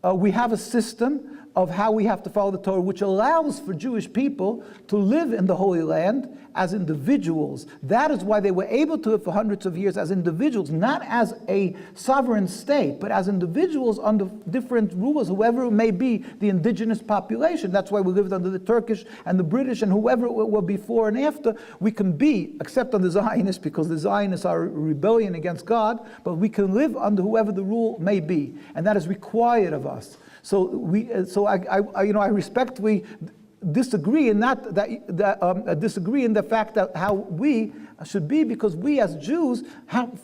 we have a system of how we have to follow the Torah, which allows for Jewish people to live in the Holy Land as individuals. That is why they were able to live for hundreds of years as individuals, not as a sovereign state, but as individuals under different rulers, whoever it may be, the indigenous population. That's why we lived under the Turkish and the British and whoever it were before and after. We can be, except under the Zionists, because the Zionists are a rebellion against God, but we can live under whoever the rule may be, and that is required of us. So I respectfully disagree in disagree in the fact that how we should be, because we as Jews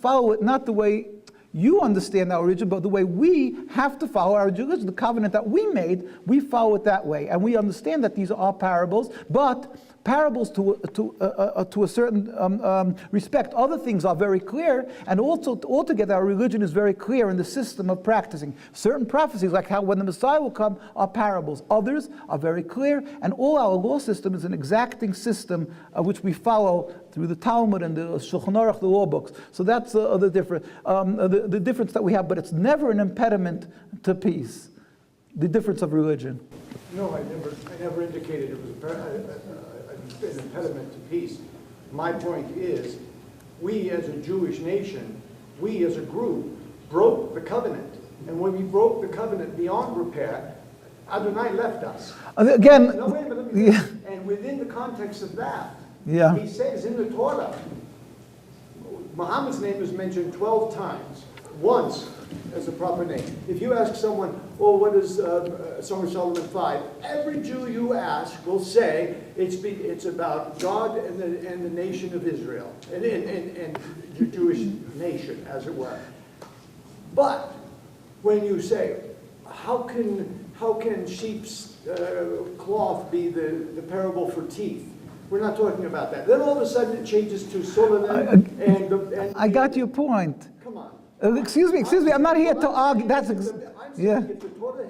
follow it not the way you understand our religion, but the way we have to follow our religion. The covenant that we made, we follow it that way, and we understand that these are parables. But parables to a certain respect. Other things are very clear, and also altogether our religion is very clear in the system of practicing. Certain prophecies, like how when the Messiah will come, are parables. Others are very clear, and all our law system is an exacting system which we follow through the Talmud and the Shulchan Aruch, the law books. So that's the difference that we have, but it's never an impediment to peace, the difference of religion. No, I never indicated it was an impediment to peace. My point is, we as a Jewish nation, we as a group, broke the covenant. And when we broke the covenant beyond repair, Adonai left us. Again, No, wait a minute, let me finish. And within the context of that, Yeah. he says in the Torah, Muhammad's name is mentioned 12 times, once as a proper name. If you ask someone, oh, what is Song of Solomon 5? Every Jew you ask will say it's about God and the nation of Israel, and the Jewish nation, as it were. But when you say, how can sheep's cloth be the parable for teeth? We're not talking about that. Then all of a sudden it changes to Solomon and I got your point. come on. Excuse me, I'm not here to argue. That's I'm saying yeah. if the Torah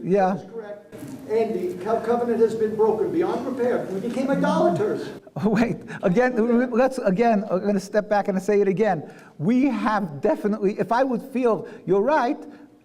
Yeah. is correct and the covenant has been broken beyond repair, we became idolaters. Wait, again, I'm going to step back and say it again. We have definitely, if I would feel you're right,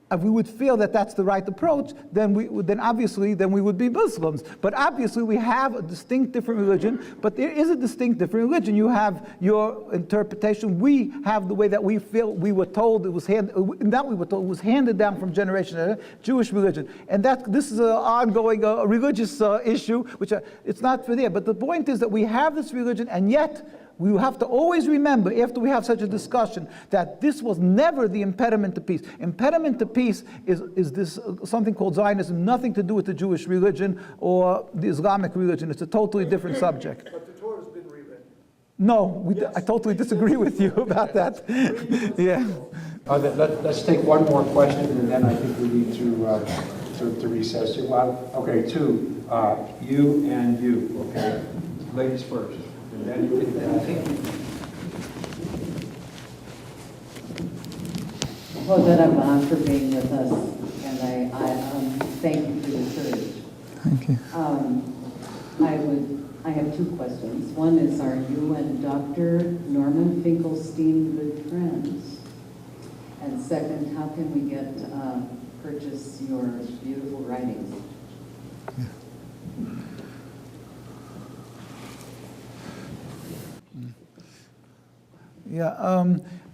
if we would feel that that's the right approach, then obviously we would be Muslims. But obviously we have a distinct different religion, but there is a distinct different religion. You have your interpretation. We have the way that we feel. We were told it was handed down from generation to Jewish religion. And this is an ongoing religious issue, which it's not for there. But the point is that we have this religion, and yet we have to always remember, after we have such a discussion, that this was never the impediment to peace. Impediment to peace is this something called Zionism, nothing to do with the Jewish religion or the Islamic religion. It's a totally different subject. But the Torah's been rewritten. No, I totally disagree with you about that. Yeah. Let's take one more question, and then I think we need to recess it. Well, okay, two, you and you, okay? Ladies first. And then you can, I think. Avodah Rabbi for being with us, and I thank you for the courage. Thank you. I have two questions. One is, are you and Dr. Norman Finkelstein good friends? And second, how can we purchase your beautiful writings? Yeah,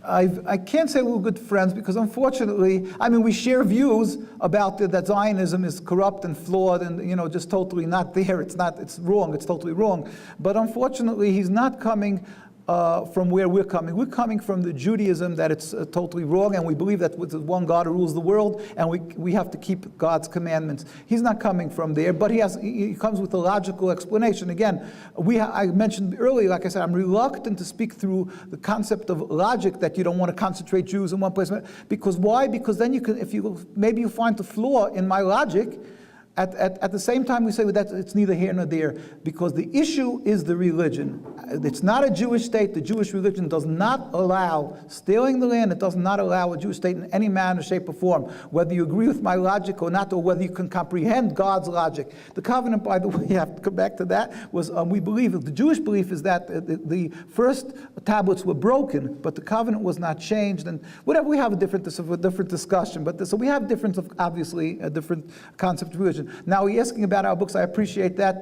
I can't say we're good friends because unfortunately, we share views about that Zionism is corrupt and flawed and, just totally not there. It's wrong, it's totally wrong. But unfortunately, he's not coming from where we're coming. We're coming from the Judaism that it's totally wrong, and we believe that with the one God who rules the world, and we have to keep God's commandments. He's not coming from there, but he comes with a logical explanation. Again, I mentioned earlier, like I said, I'm reluctant to speak through the concept of logic that you don't want to concentrate Jews in one place. Because why? Because then maybe you find the flaw in my logic. At the same time, we say that it's neither here nor there, because the issue is the religion. It's not a Jewish state. The Jewish religion does not allow stealing the land. It does not allow a Jewish state in any manner, shape, or form, whether you agree with my logic or not, or whether you can comprehend God's logic. The covenant, by the way, you have to come back to that, was we believe, the Jewish belief is that the first tablets were broken, but the covenant was not changed. And whatever, we have a different discussion. So we have obviously a different concept of religion. Now, you're asking about our books. I appreciate that.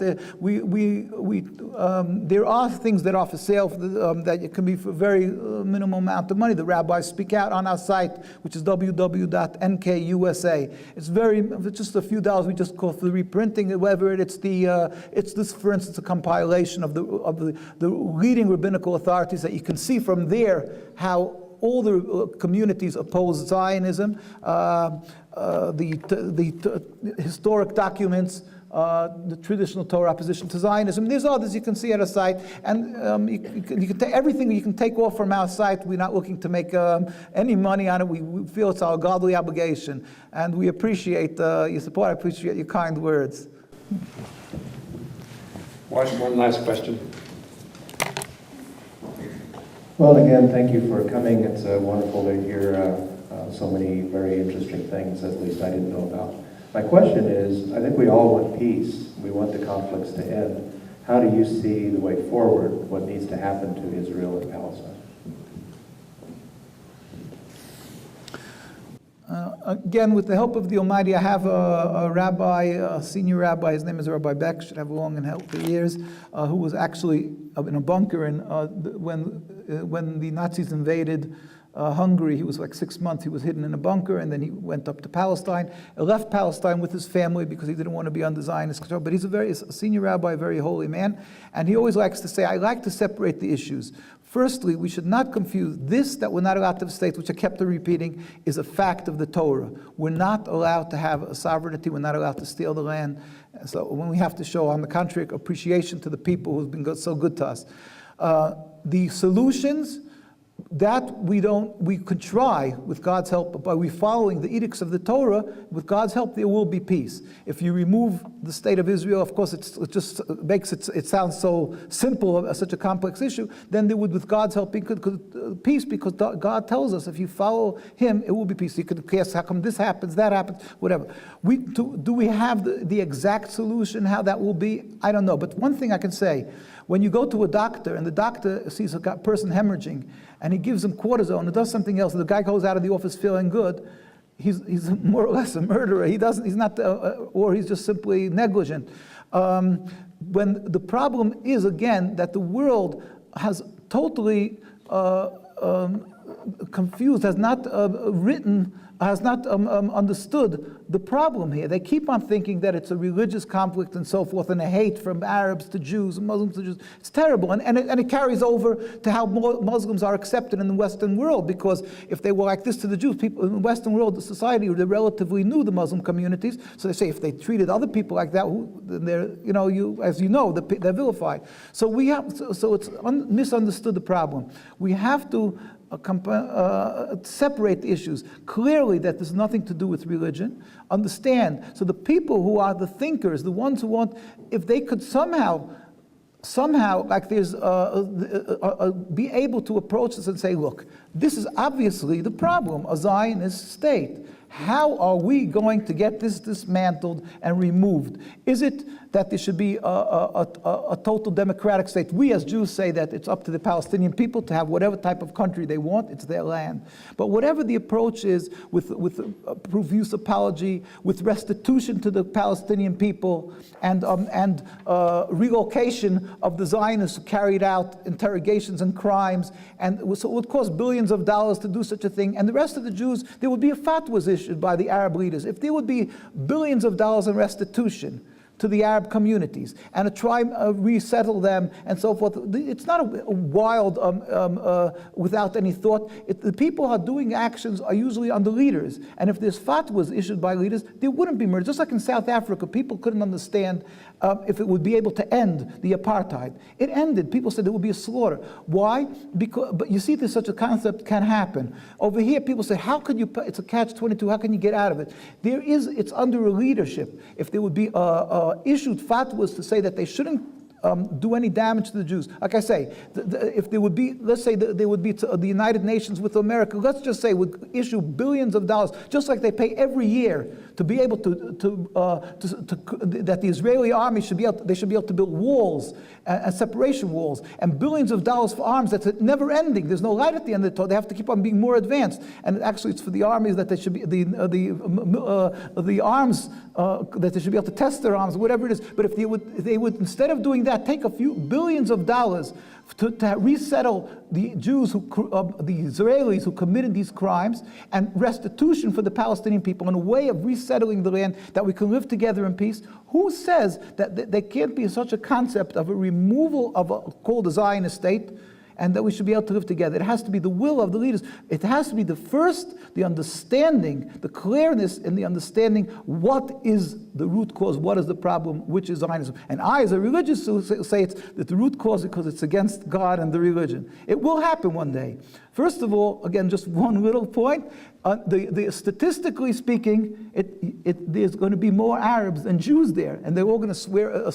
There are things that are for sale that it can be for very minimal amount of money. The rabbis speak out on our site, which is www.nkusa. It's just a few dollars. We just call for the reprinting, whether it's this, for instance, a compilation of the leading rabbinical authorities that you can see from there how all the communities oppose Zionism, the historic documents, the traditional Torah opposition to Zionism. There's others you can see at our site, and you can take everything you can take off from our site. We're not looking to make any money on it. We feel it's our godly obligation, and we appreciate your support. I appreciate your kind words. One last question. Well, again, thank you for coming. It's wonderful to hear so many very interesting things, at least I didn't know about. My question is, I think we all want peace. We want the conflicts to end. How do you see the way forward, what needs to happen to Israel and Palestine? Again, with the help of the Almighty, I have a rabbi, a senior rabbi, his name is Rabbi Beck, should have long and healthy years, who was actually in a bunker when the Nazis invaded Hungary. He was like 6 months, he was hidden in a bunker, and then he went up to Palestine. He left Palestine with his family because he didn't want to be under Zionist control, but he's a senior rabbi, a very holy man, and he always likes to say, I like to separate the issues. Firstly, we should not confuse this, that we're not allowed to have states, which I kept repeating, is a fact of the Torah. We're not allowed to have a sovereignty, we're not allowed to steal the land. So when we have to show, on the contrary, appreciation to the people who've been so good to us. The solutions, that we could try with God's help, but by following the edicts of the Torah, with God's help there will be peace. If you remove the state of Israel, of course it just makes it sound so simple, such a complex issue, then there would, with God's help, be peace, because God tells us if you follow Him, it will be peace. You could guess how come this happens, that happens, whatever. Do we have the exact solution, how that will be? I don't know, but one thing I can say, when you go to a doctor and the doctor sees a person hemorrhaging and he gives him cortisone and does something else, and the guy goes out of the office feeling good, he's more or less a murderer. He's not, or he's just simply negligent. When the problem is, again, that the world has totally confused, has not understood the problem here. They keep on thinking that it's a religious conflict and so forth, and a hate from Arabs to Jews, Muslims to Jews. It's terrible, and it carries over to how Muslims are accepted in the Western world, because if they were like this to the Jews, people in the Western world, the society, they relatively knew the Muslim communities, so they say if they treated other people like that, they're, they're vilified. So it's misunderstood the problem. We have to separate the issues. Clearly that there's nothing to do with religion. Understand, so the people who are the thinkers, the ones who want, if they could somehow, like there's, be able to approach this and say, look, this is obviously the problem, a Zionist state. How are we going to get this dismantled and removed? Is it that there should be a total democratic state? We as Jews say that it's up to the Palestinian people to have whatever type of country they want, it's their land. But whatever the approach is, with profuse apology, with restitution to the Palestinian people, and relocation of the Zionists who carried out interrogations and crimes, and so it would cost billions of dollars to do such a thing, and the rest of the Jews, there would be a fatwas issued by the Arab leaders. If there would be billions of dollars in restitution to the Arab communities, and to try resettle them and so forth. It's not a wild, without any thought. The people who are doing actions are usually under leaders, and if there's fatwas issued by leaders, there wouldn't be murder. Just like in South Africa, people couldn't understand if it would be able to end the apartheid. It ended. People said there would be a slaughter. Why? But you see, there's such a concept can happen. Over here, people say, how could you, it's a catch-22, how can you get out of it? It's under a leadership. If there would be issued fatwas to say that they shouldn't do any damage to the Jews. Like I say, if there would be, let's say there would be the United Nations with America, let's just say would issue billions of dollars, just like they pay every year to be able that the Israeli army should be able to build walls and separation walls, and billions of dollars for arms that's never ending. There's no light at the end of the tunnel. They have to keep on being more advanced, and actually it's for the armies that they should be the arms that they should be able to test their arms, whatever it is. But if they would instead of doing that, take a few billions of dollars to resettle the Jews, the Israelis who committed these crimes, and restitution for the Palestinian people, in a way of resettling the land that we can live together in peace. Who says that there can't be such a concept of a removal of called a Zionist state, and that we should be able to live together? It has to be the will of the leaders. It has to be the understanding, the clearness in the understanding what is the root cause, what is the problem, which is Zionism. And I, as a religious, say it's that the root cause because it's against God and the religion. It will happen one day. First of all, again, just one little point, Statistically speaking, there's going to be more Arabs than Jews there, and they're all going to swear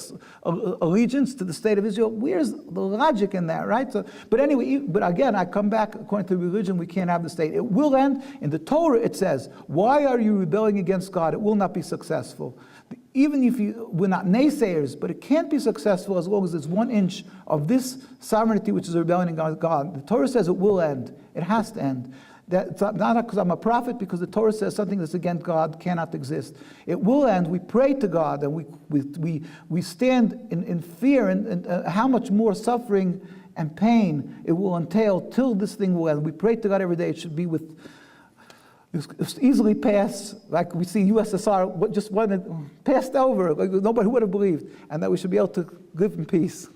allegiance to the state of Israel. Where's the logic in that, right? So, but anyway, but again, I come back, according to religion, we can't have the state. It will end. In the Torah, it says, why are you rebelling against God? It will not be successful. Even if we're not naysayers, but it can't be successful as long as there's 1 inch of this sovereignty, which is a rebellion against God. The Torah says it will end. It has to end. That's not because I'm a prophet, because the Torah says something that's against God cannot exist. It will end. We pray to God, and we stand in fear and how much more suffering and pain it will entail till this thing will end. We pray to God every day. It should be easily pass, like we see USSR just passed over, like nobody would have believed, and that we should be able to live in peace.